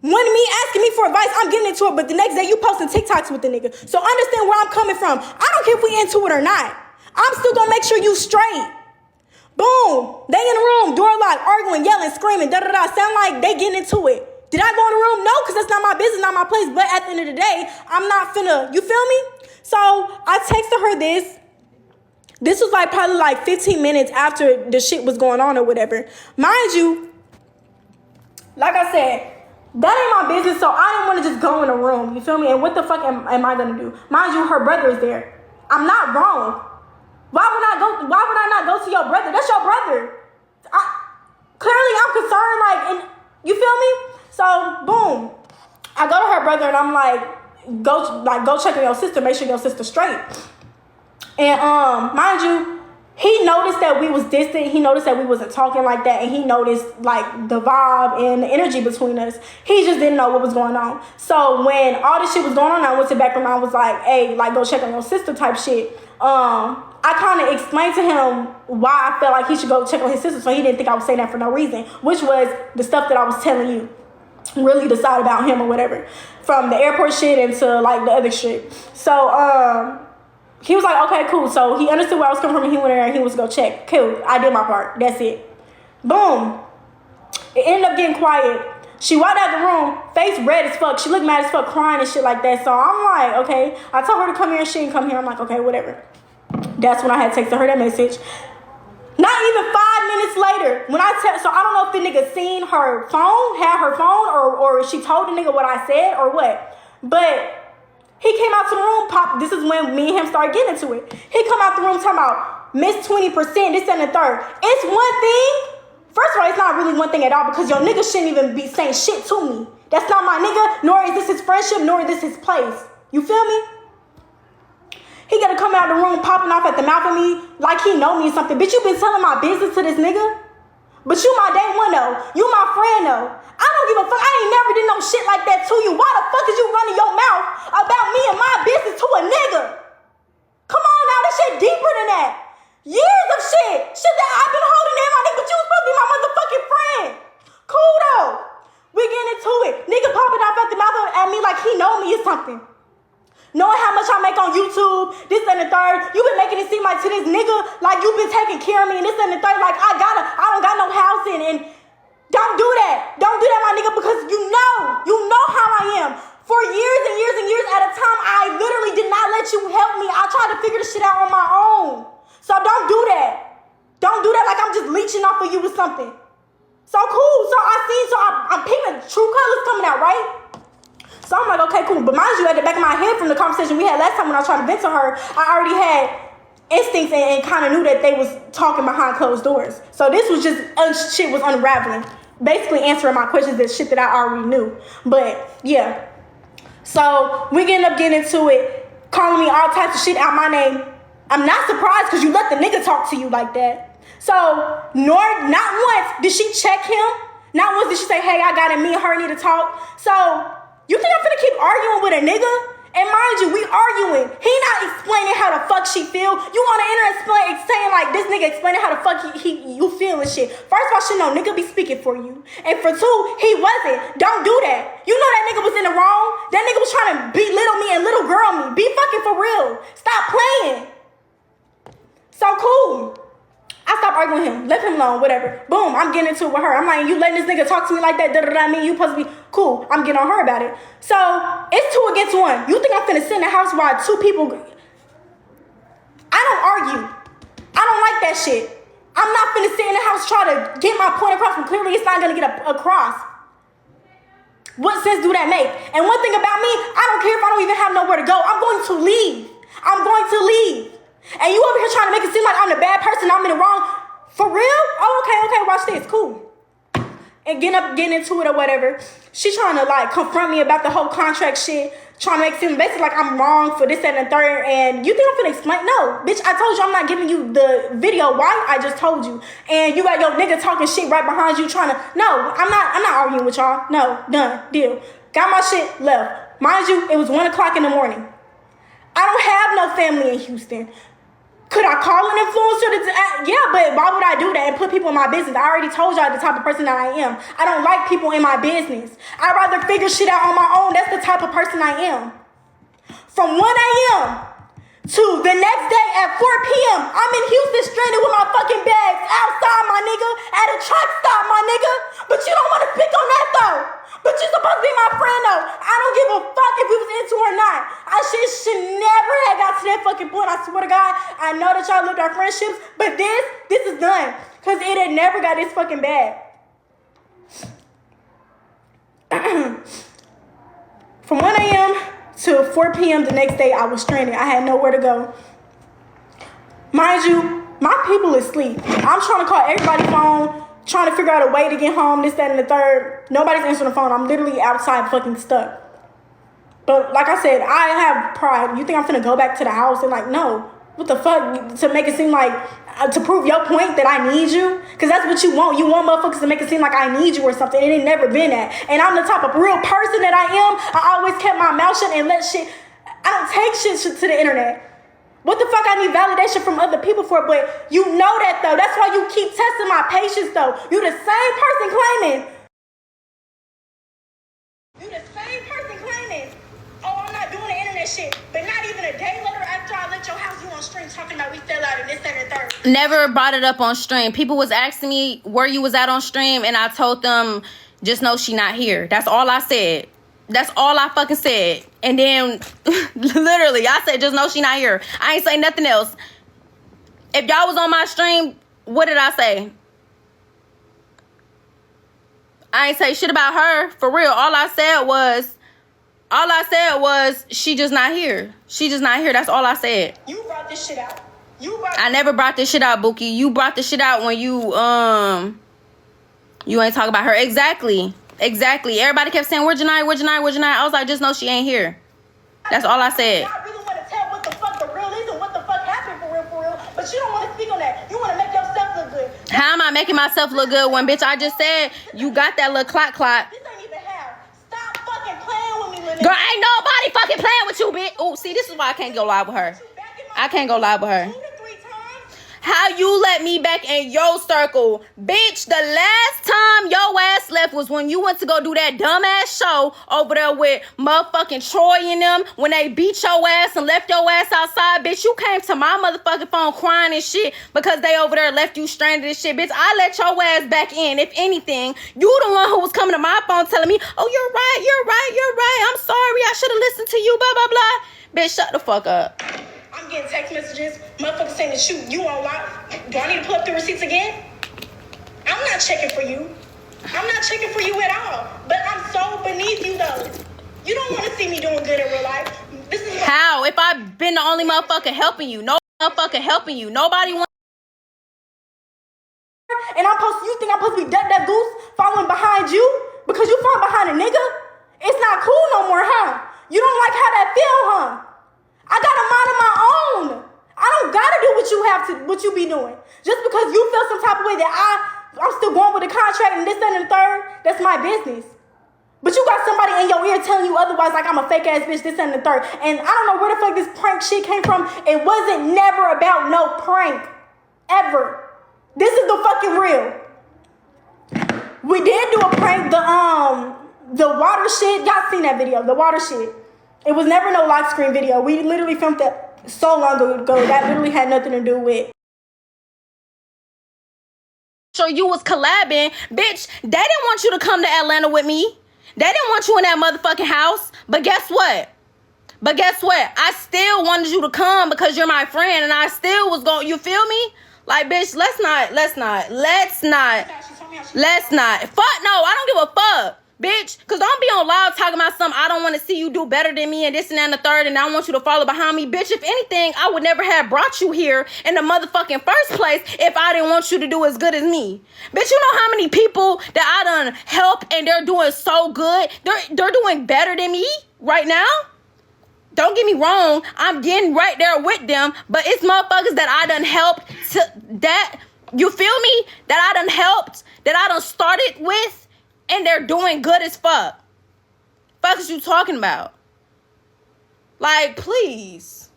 Wanting me, asking me for advice, I'm getting into it, but the next day you posting TikToks with the nigga. So understand where I'm coming from. I don't care if we into it or not. I'm still gonna make sure you straight. Boom. They in the room, door locked, arguing, yelling, screaming, da-da-da. Sound like they getting into it. Did I go in the room? No, because that's not my business, not my place. But at the end of the day, I'm not finna, you feel me? So I texted her this. This was like probably like 15 minutes after the shit was going on or whatever. Mind you, like I said, that ain't my business, so I didn't want to just go in a room. You feel me? And what the fuck am I gonna do? Mind you, her brother is there. I'm not wrong. Why would I not go to your brother? That's your brother. Clearly I'm concerned, like, and you feel me? So boom. I go to her brother and I'm like, go check on your sister, make sure your sister's straight. And mind you, he noticed that we was distant. He noticed that we wasn't talking like that, and he noticed like the vibe and the energy between us. He just didn't know what was going on. So when all this shit was going on, I went to back and I was like, "Hey, like go check on your sister," type shit. I kind of explained to him why I felt like he should go check on his sister, so he didn't think I was saying that for no reason, which was the stuff that I was telling you, really the side about him or whatever, from the airport shit into like the other shit. So he was like, okay, cool. So he understood where I was coming from and he went there and he was go check. Cool. I did my part. That's it. Boom. It ended up getting quiet. She walked out the room, face red as fuck. She looked mad as fuck, crying and shit like that. So I'm like, okay. I told her to come here and she didn't come here. I'm like, okay, whatever. That's when I had texted her that message. Not even 5 minutes later, when so I don't know if the nigga seen her phone, had her phone, or she told the nigga what I said or what. But he came out to the room, this is when me and him started getting into it. He come out the room talking about miss 20%, this and the third. It's one thing. First of all, it's not really one thing at all because your nigga shouldn't even be saying shit to me. That's not my nigga, nor is this his friendship, nor is this his place. You feel me? He gotta come out the room popping off at the mouth of me like he know me or something. Bitch, you been telling my business to this nigga? But you my day one though. You my friend though. I don't give a fuck. I ain't never did no shit like that to you. Why the fuck is you running your mouth about me and my business to a nigga? Come on now, this shit deeper than that. Years of shit. Shit that I've been holding in my nigga, but you was supposed to be my motherfucking friend. Cool though. We getting into it. Nigga popping off at the mouth at me like he know me or something. Knowing how much I make on YouTube, this and the third, you been making it seem like to this nigga like you been taking care of me and this and the third, like I don't got no house and don't do that. Don't do that, my nigga, because you know how I am. For years and years and years at a time, I literally did not let you help me. I tried to figure this shit out on my own. So don't do that. Don't do that like I'm just leeching off of you or something. So cool. So I'm peeping true colors coming out, right? So I'm like, okay, cool. But mind you, at the back of my head from the conversation we had last time when I was trying to vent to her, I already had instincts and kind of knew that they was talking behind closed doors. So this was just, shit was unraveling. Basically answering my questions, that shit that I already knew. But, yeah. So we ended up getting into it, calling me all types of shit out my name. I'm not surprised because you let the nigga talk to you like that. So, not once did she check him. Not once did she say, hey, I got it, me and her need to talk. So, you think I'm finna keep arguing with a nigga? And mind you, we arguing. He not explaining how the fuck she feel. You on the internet saying like this nigga explaining how the fuck you feel and shit. First of all, shit, no, nigga be speaking for you. And for two, he wasn't. Don't do that. You know that nigga was in the wrong. That nigga was trying to belittle me and little girl me. Be fucking for real. Stop playing. So cool. I stopped arguing with him. Left him alone, whatever. Boom, I'm getting into it with her. I'm like, you letting this nigga talk to me like that? I mean, you supposed to be cool. I'm getting on her about it. So, it's 2 against 1. You think I'm finna sit in the house while 2 people... I don't argue. I don't like that shit. I'm not finna sit in the house try to get my point across when clearly it's not gonna get across. What sense do that make? And one thing about me, I don't care if I don't even have nowhere to go. I'm going to leave. I'm going to leave. And you over here trying to make it seem like I'm the bad person, I'm in the wrong. For real? Oh, okay, watch this. Cool. And getting into it or whatever. She trying to like confront me about the whole contract shit. Trying to make it seem basically like I'm wrong for this and the third. And you think I'm finna explain? No, bitch, I told you I'm not giving you the video. Why? I just told you. And you got your nigga talking shit right behind you trying to... No, I'm not arguing with y'all. No, done, deal. Got my shit, left. Mind you, it was 1 o'clock in the morning. I don't have no family in Houston. Could I call an influencer? Yeah, but why would I do that and put people in my business? I already told y'all the type of person that I am. I don't like people in my business. I'd rather figure shit out on my own. That's the type of person I am. From 1 a.m. to the next day at 4 p.m., I'm in Houston stranded with my fucking bags outside, my nigga, at a truck stop, my nigga. But you don't want to speak on that, though. But you're supposed to be my friend, though. I don't give a fuck if we was into or not. I should never have got to that fucking point. I swear to God, I know that y'all lived our friendships, but this is done. Because it had never got this fucking bad. From 1 a.m. to 4 p.m. the next day, I was stranded. I had nowhere to go. Mind you, my people is asleep. I'm trying to call everybody's phone, trying to figure out a way to get home, this, that, and the third. Nobody's answering the phone. I'm literally outside fucking stuck. But like I said, I have pride. You think I'm finna go back to the house and like, no. What the fuck? To make it seem like, to prove your point that I need you? Because that's what you want. You want motherfuckers to make it seem like I need you or something. It ain't never been that. And I'm the type of real person that I am. I always kept my mouth shut and let shit. I don't take shit to the internet. What the fuck I need validation from other people for? But you know that though. That's why you keep testing my patience though. You the same person claiming. Oh, I'm not doing the internet shit. But not even a day later after I let your house, you on stream talking about we fell out and this, that, and the third. Never brought it up on stream. People was asking me where you was at on stream, and I told them, just know she not here. That's all I said. That's all I fucking said. And then, literally, I said, just know she not here. I ain't say nothing else. If y'all was on my stream, what did I say? I ain't say shit about her. For real. All I said was, she just not here. She just not here. That's all I said. You brought this shit out. I never brought this shit out, Bookie. You brought this shit out when you ain't talking about her. Exactly. Everybody kept saying, where Janai? I was like, just know she ain't here. That's all I said. I really want to tell what the fuck the real is and what the fuck happened for real. But you don't want to speak on that. You want to make yourself look good. How am I making myself look good when, bitch, I just said you got that little clot. This ain't even how. Stop fucking playing with me, Lynette. Girl, ain't nobody fucking playing with you, bitch. Oh, see, this is why I can't go live with her. I can't go live with her. 2 to 3 times. How you let me back in your circle? Bitch, the last time your ass left was when you went to go do that dumbass show over there with motherfucking Troy and them when they beat your ass and left your ass outside. Bitch, you came to my motherfucking phone crying and shit because they over there left you stranded and shit. Bitch, I let your ass back in. If anything, you the one who was coming to my phone telling me, oh, you're right. I'm sorry. I should have listened to you, blah, blah, blah. Bitch, shut the fuck up. I'm getting text messages, motherfuckers saying that you on live. Do I need to pull up the receipts again? I'm not checking for you. I'm not checking for you at all. But I'm so beneath you though. You don't want to see me doing good in real life. This is how? If I've been the only motherfucker helping you, nobody wants. And you think I'm supposed to be that goose following behind you because you following behind a nigga? It's not cool no more, huh? You don't like how that feel, huh? I got a mind of my own. I don't gotta do what you be doing. Just because you feel some type of way that I'm still going with the contract and this, that, and the third, that's my business. But you got somebody in your ear telling you otherwise, like I'm a fake ass bitch, this, that, and the third. And I don't know where the fuck this prank shit came from. It wasn't never about no prank. Ever. This is the fucking real. We did do a prank, the water shit. Y'all seen that video, the water shit. It was never no live screen video. We literally filmed that so long ago. That literally had nothing to do with. Sure, you was collabing. Bitch, they didn't want you to come to Atlanta with me. They didn't want you in that motherfucking house. But guess what? I still wanted you to come because you're my friend. And I still was going, you feel me? Like, bitch, let's not. Fuck no, I don't give a fuck. Bitch, because don't be on live talking about something. I don't want to see you do better than me and this and that and the third, and I want you to follow behind me. Bitch, if anything, I would never have brought you here in the motherfucking first place if I didn't want you to do as good as me. Bitch, you know how many people that I done help and they're doing so good? They're doing better than me right now. Don't get me wrong. I'm getting right there with them, but it's motherfuckers that I done helped you feel me? That I done helped, that I done started with. And they're doing good as fuck. Fuck is you talking about? Like, please.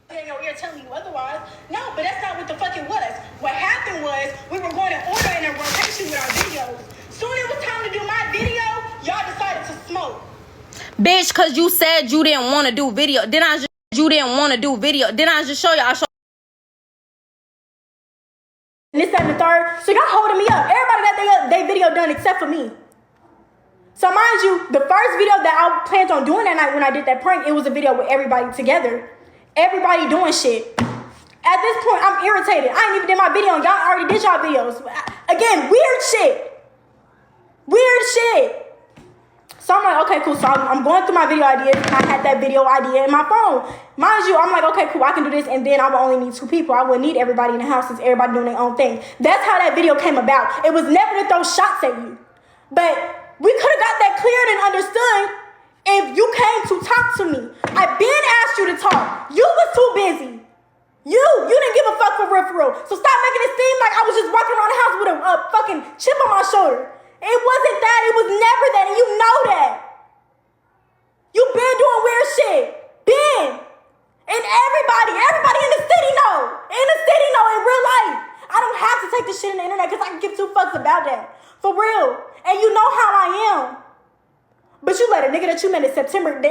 In your ear telling you otherwise. No, but that's not what the fuck it was. What happened was we were going in order in a rotation with our videos. Soon it was time to do my video, y'all decided to smoke. Bitch, cause you said you didn't want to do video. Then I just show y'all. This, that, and the third. So y'all holding me up. Everybody got their video done except for me. So mind you, the first video that I planned on doing that night when I did that prank, it was a video with everybody together. Everybody doing shit. At this point, I'm irritated. I ain't even did my video. Y'all already did y'all videos. Again, weird shit. Weird shit. So I'm like, okay, cool. So I'm going through my video ideas, and I had that video idea in my phone. Mind you, I'm like, okay, cool, I can do this, and then I will only need 2 people. I wouldn't need everybody in the house since everybody doing their own thing. That's how that video came about. It was never to throw shots at you. But we could have got that cleared and understood if you came to talk to me. I been asked you to talk. You was too busy. You didn't give a fuck for real. So stop making it seem like I was just walking around the house with a fucking chip on my shoulder. It wasn't that. It was never that. And you know that. You been doing weird shit. Been. And everybody in the city know. In the city know in real life. I don't have to take this shit on the internet because I can give 2 fucks about that. For real. And you know how I am. But you let a nigga that you met in September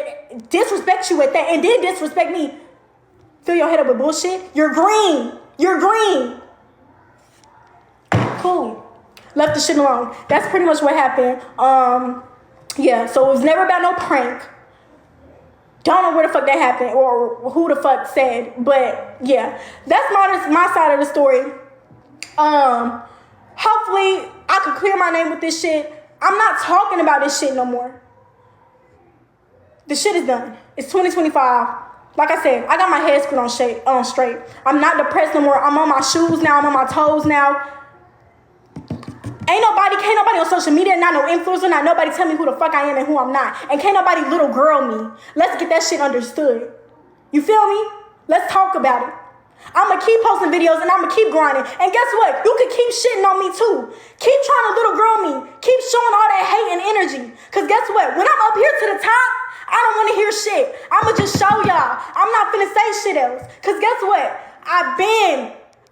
disrespect you with that and then disrespect me. Fill your head up with bullshit. You're green. You're green. Cool. Left the shit alone. That's pretty much what happened. Yeah, so it was never about no prank. Don't know where the fuck that happened or who the fuck said, but yeah, that's my side of the story. Hopefully I could clear my name with this shit. I'm not talking about this shit no more. The shit is done. It's 2025. Like I said, I got my head screwed on straight. I'm not depressed no more. I'm on my shoes now. I'm on my toes now. Can't nobody on social media, not no influencer, not nobody tell me who the fuck I am and who I'm not. And can't nobody little girl me. Let's get that shit understood. You feel me? Let's talk about it. I'ma keep posting videos and I'ma keep grinding. And guess what? You can keep shitting on me too. Keep trying to little girl me. Keep showing all that hate and energy. Cause guess what? When I'm up here to the top, I don't want to hear shit. I'ma just show y'all. I'm not finna say shit else. Cause guess what?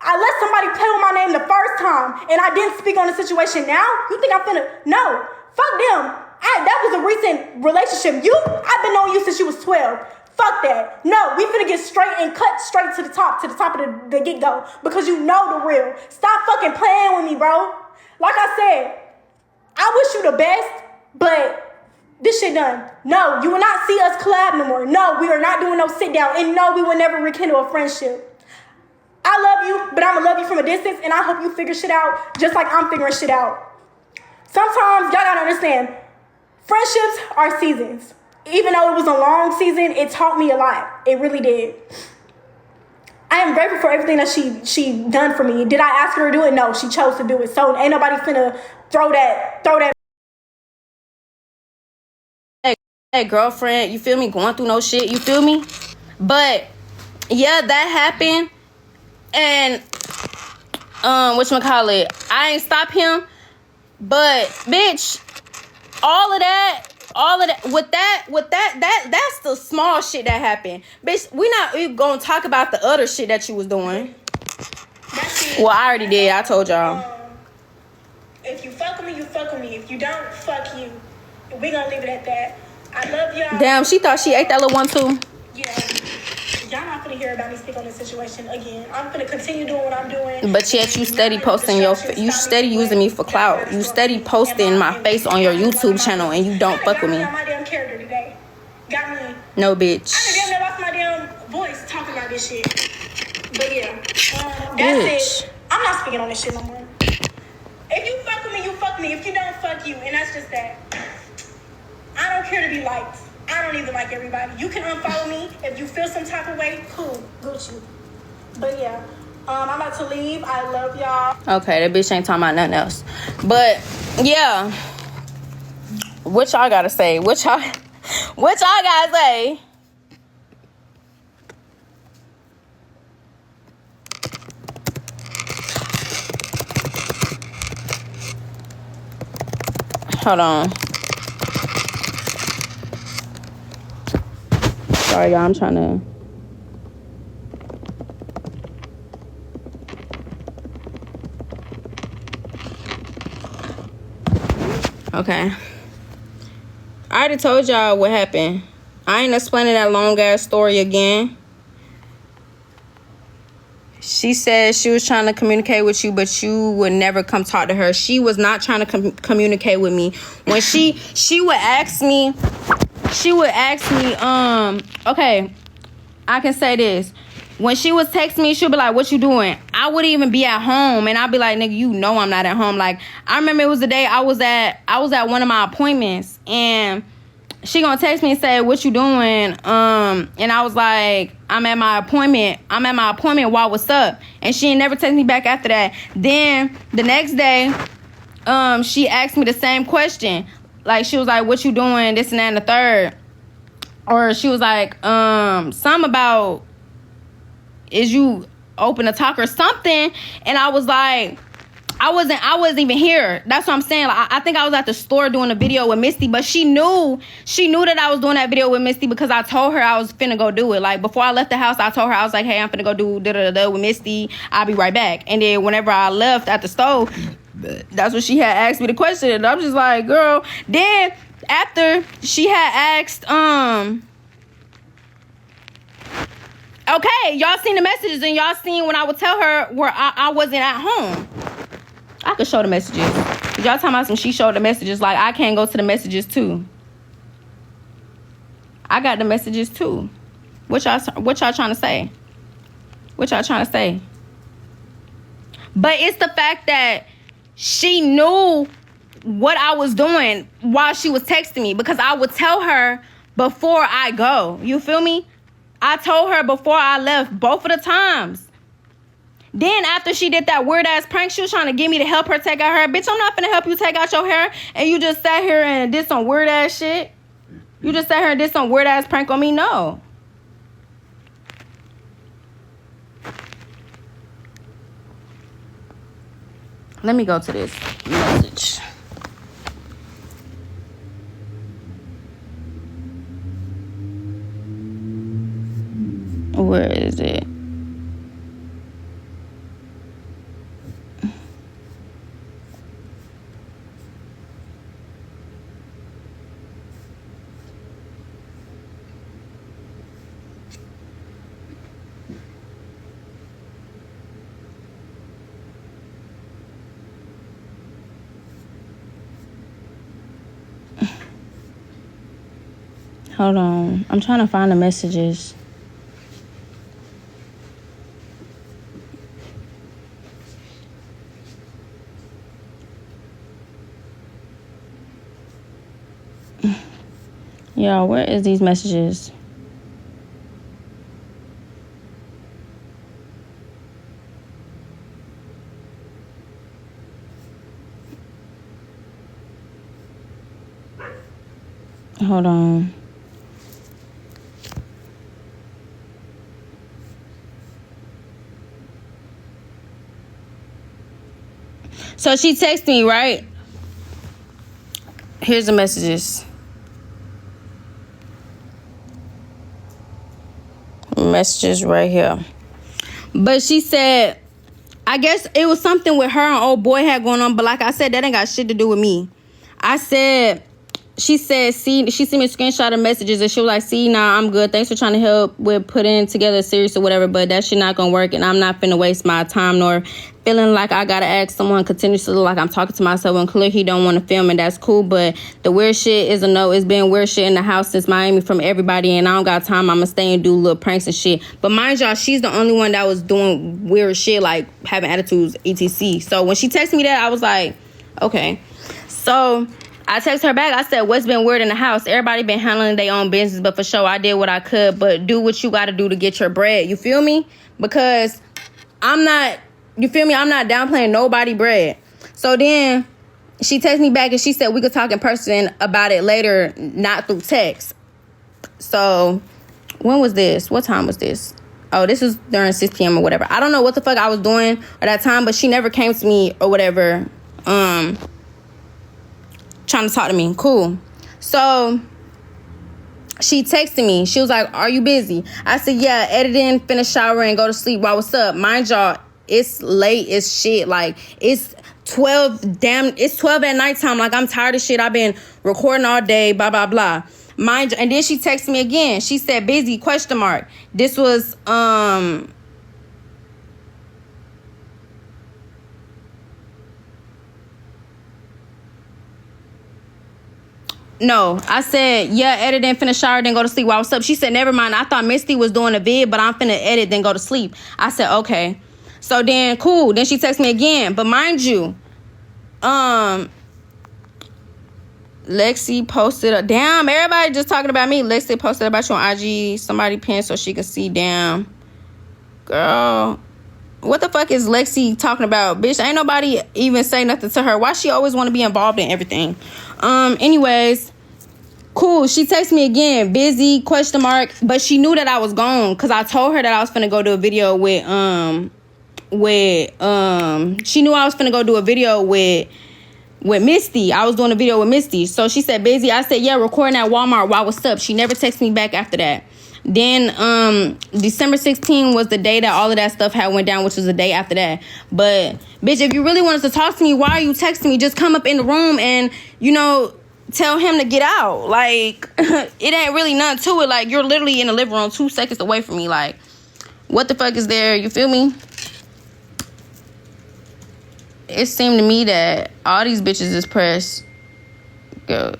I let somebody play with my name the first time and I didn't speak on the situation. Now, you think I'm finna? No. Fuck them. That was a recent relationship. I've been knowing you since you was 12. Fuck that. No, we finna get straight and cut straight to the top of the get-go. Because you know the real. Stop fucking playing with me, bro. Like I said, I wish you the best, but this shit done. No, you will not see us collab no more. No, we are not doing no sit down. And no, we will never rekindle a friendship. I love you, but I'm going to love you from a distance, and I hope you figure shit out just like I'm figuring shit out. Sometimes, y'all got to understand, friendships are seasons. Even though it was a long season, it taught me a lot. It really did. I am grateful for everything that she done for me. Did I ask her to do it? No, she chose to do it. So ain't nobody finna throw that. Hey, girlfriend, you feel me? Going through no shit, you feel me? But, yeah, that happened. And whatchamacallit, I ain't stop him, but bitch, all of that that's the small shit that happened. Bitch, we gonna talk about the other shit that you was doing. Well, I already did. I told y'all. If you fuck with me, you fuck with me. If you don't, fuck you. We gonna leave it at that. I love y'all. Damn, she thought she ate that little one too. Yeah. Y'all not gonna hear about me speak on this situation again. I'm gonna continue doing what I'm doing. But yet you steady posting you steady using me for clout. You steady posting my face on your YouTube channel and you don't fuck with me. My damn character today. Got me. No, bitch. I damn near lost my damn voice talking about this shit. But yeah, that's bitch. it. I'm not speaking on this shit no more. If you fuck with me, you fuck me. If you don't, fuck you. And that's just that. I don't care to be liked. I don't even like everybody. You can unfollow me if you feel some type of way. Cool, Gucci. But yeah, I'm about to leave. I love y'all. Okay, that bitch ain't talking about nothing else. But yeah, what y'all gotta say? What y'all gotta say? Hold on. Sorry, y'all. I'm trying to. Okay. I already told y'all what happened. I ain't explaining that long ass story again. She said she was trying to communicate with you, but you would never come talk to her. She was not trying to communicate with me. When she would ask me, okay, I can say this. when she was texting me, she'll be like, what you doing? I wouldn't even be at home, and I'd be like, nigga, you know I'm not at home. Like, I remember it was the day I was at one of my appointments, and she gonna text me and say, what you doing? And I was like, I'm at my appointment. Why, what's up? And she ain't never text me back after that. Then the next day, she asked me the same question. Like, she was like, what you doing? This and that and the third. Or she was like, something about, is you open to talk or something? And I was like, I wasn't even here. That's what I'm saying. Like, I think I was at the store doing a video with Misty, but she knew that I was doing that video with Misty because I told her I was finna go do it. Like, before I left the house, I told her, I was like, hey, I'm finna go do da-da-da-da with Misty. I'll be right back. And then whenever I left at the store, that's when she had asked me the question. And I'm just like, girl. Then after she had asked, okay, y'all seen the messages, and y'all seen when I would tell her where I wasn't at home. I could show the messages. Y'all talking about some she showed the messages. Like, I can't go to the messages too. I got the messages too. What y'all trying to say? What y'all trying to say? But it's the fact that she knew what I was doing while she was texting me, because I would tell her before I go. You feel me? I told her before I left both of the times. Then after she did that weird ass prank, she was trying to get me to help her take out her hair. Bitch, I'm not finna help you take out your hair, and you just sat here and did some weird ass shit. You just sat here and did some weird ass prank on me. No. Let me go to this message. Where is it? Hold on. I'm trying to find the messages. Yo, where is these messages? Hold on. So she texted me, right? Here's the messages. Messages right here. But she said, I guess it was something with her and old boy had going on, but like I said, that ain't got shit to do with me. She said, see, she sent me a screenshot of messages, and she was like, see, nah, I'm good. Thanks for trying to help with putting together a series or whatever, but that shit not gonna work, and I'm not finna waste my time nor feeling like I gotta ask someone continuously, like I'm talking to myself, and clearly he don't want to film, and that's cool, but the weird shit is a no. It's been weird shit in the house since Miami from everybody, and I don't got time. I'ma stay and do little pranks and shit. But mind y'all, she's the only one that was doing weird shit, like having attitudes, etc. So when she texted me that, I was like, okay. So I texted her back. I said, what's been weird in the house? Everybody been handling their own business, but for sure, I did what I could. But do what you got to do to get your bread. You feel me? Because I'm not, you feel me? I'm not downplaying nobody bread. So then she texted me back and she said we could talk in person about it later, not through text. So when was this? What time was this? Oh, this was during 6 p.m. or whatever. I don't know what the fuck I was doing at that time, but she never came to me or whatever. Trying to talk to me. Cool. So she texted me. She was like, are you busy? I said, yeah, editing, finish shower, and go to sleep. Why, what's up? Mind y'all, it's late as shit. Like, it's 12 at nighttime. Like, I'm tired of shit. I've been recording all day, blah, blah, blah. Mind you, and then she texted me again. She said, busy, question mark. This was, No, I said, yeah, edit and finna shower, then go to sleep. Why, what's up? She said, never mind. I thought Misty was doing a vid, but I'm finna edit, then go to sleep. I said, okay. So then, cool. Then she texted me again. But mind you, Lexi posted, damn, everybody just talking about me. Lexi posted about you on IG. Somebody pinned so she could see, damn. Girl, what the fuck is Lexi talking about? Bitch, ain't nobody even say nothing to her. Why she always want to be involved in everything? Anyways, cool. She texted me again, busy, question mark. But she knew that I was gone because I told her that I was finna go do a video with she knew I was finna go do a video with Misty. I was doing a video with Misty. So she said, busy. I said, yeah, recording at Walmart. Why, what's up? She never texted me back after that. Then December 16 was the day that all of that stuff had went down, which was the day after that. But bitch, if you really wanted to talk to me, why are you texting me? Just come up in the room and, you know, tell him to get out. Like, it ain't really nothing to it. Like, you're literally in the living room 2 seconds away from me. Like, what the fuck is there? You feel me? It seemed to me that all these bitches is pressed. Girl.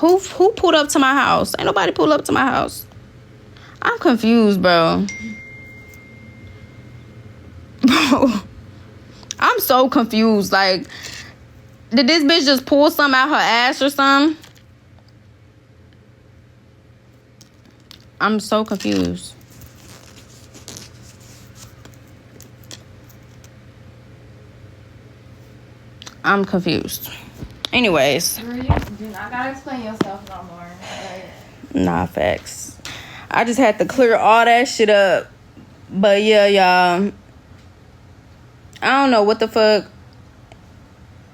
Who pulled up to my house? Ain't nobody pulled up to my house. I'm confused, bro. Bro, I'm so confused. Like, did this bitch just pull something out her ass or something? I'm so confused. I'm confused. Anyways. Girl, you do not gotta explain yourself no more. Nah, facts. I just had to clear all that shit up. But yeah, y'all. I don't know what the fuck.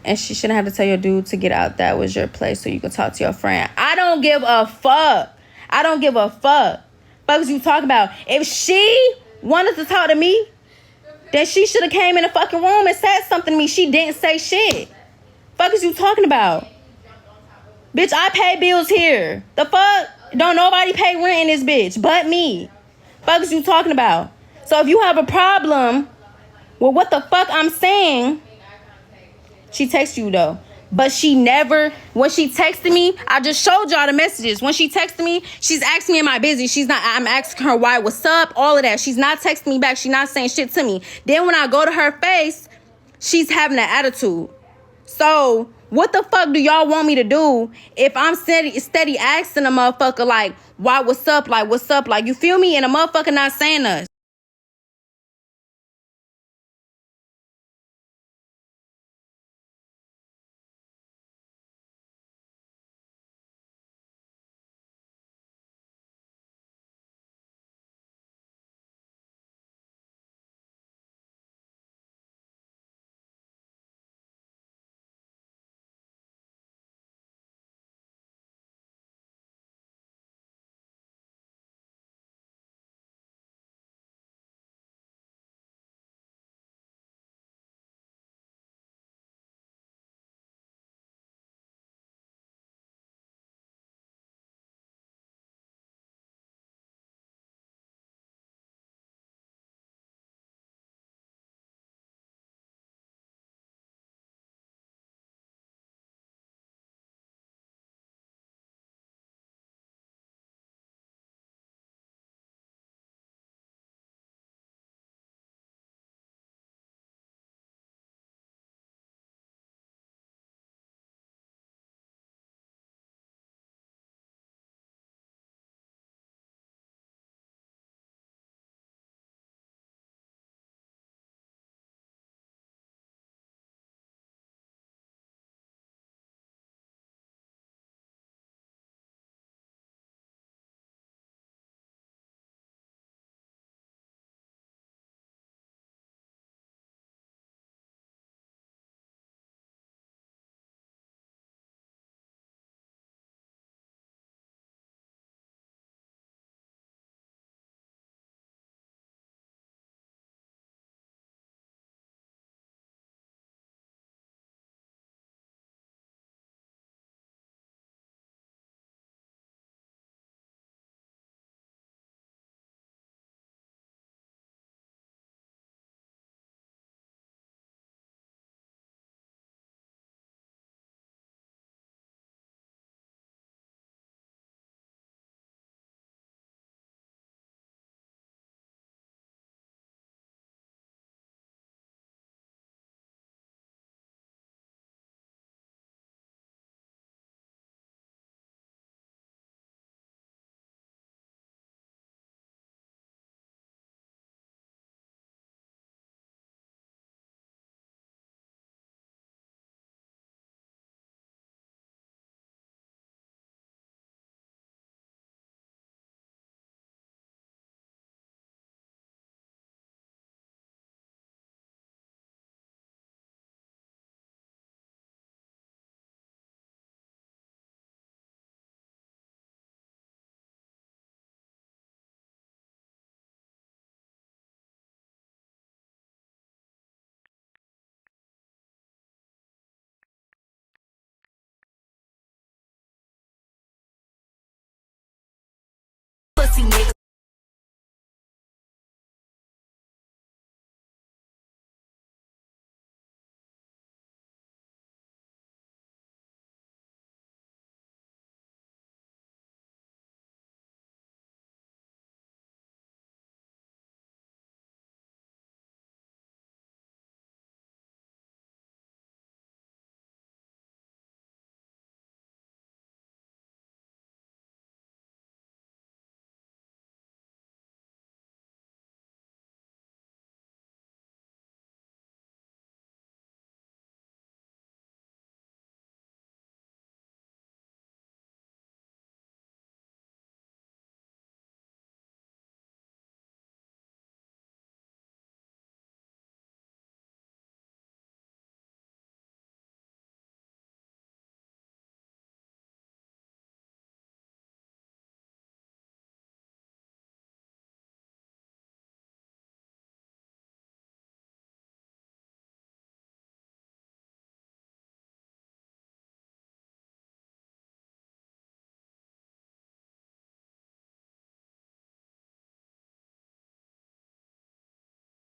And she shouldn't have to tell your dude to get out. That was your place so you could talk to your friend. I don't give a fuck. I don't give a fuck. Fuck is you talking about? If she wanted to talk to me, then she should have came in the fucking room and said something to me. She didn't say shit. Fuck is you talking about? Bitch, I pay bills here. The fuck? Don't nobody pay rent in this bitch but me. Fuck is you talking about? So if you have a problem with what the fuck I'm saying, she texted you though. But she never, when she texted me, I just showed y'all the messages. When she texted me, she's asking me, am I busy? She's not, I'm asking her why, what's up, all of that. She's not texting me back. She's not saying shit to me. Then when I go to her face, she's having an attitude. So what the fuck do y'all want me to do if I'm steady asking a motherfucker like, why, what's up, like, you feel me? And a motherfucker not saying us.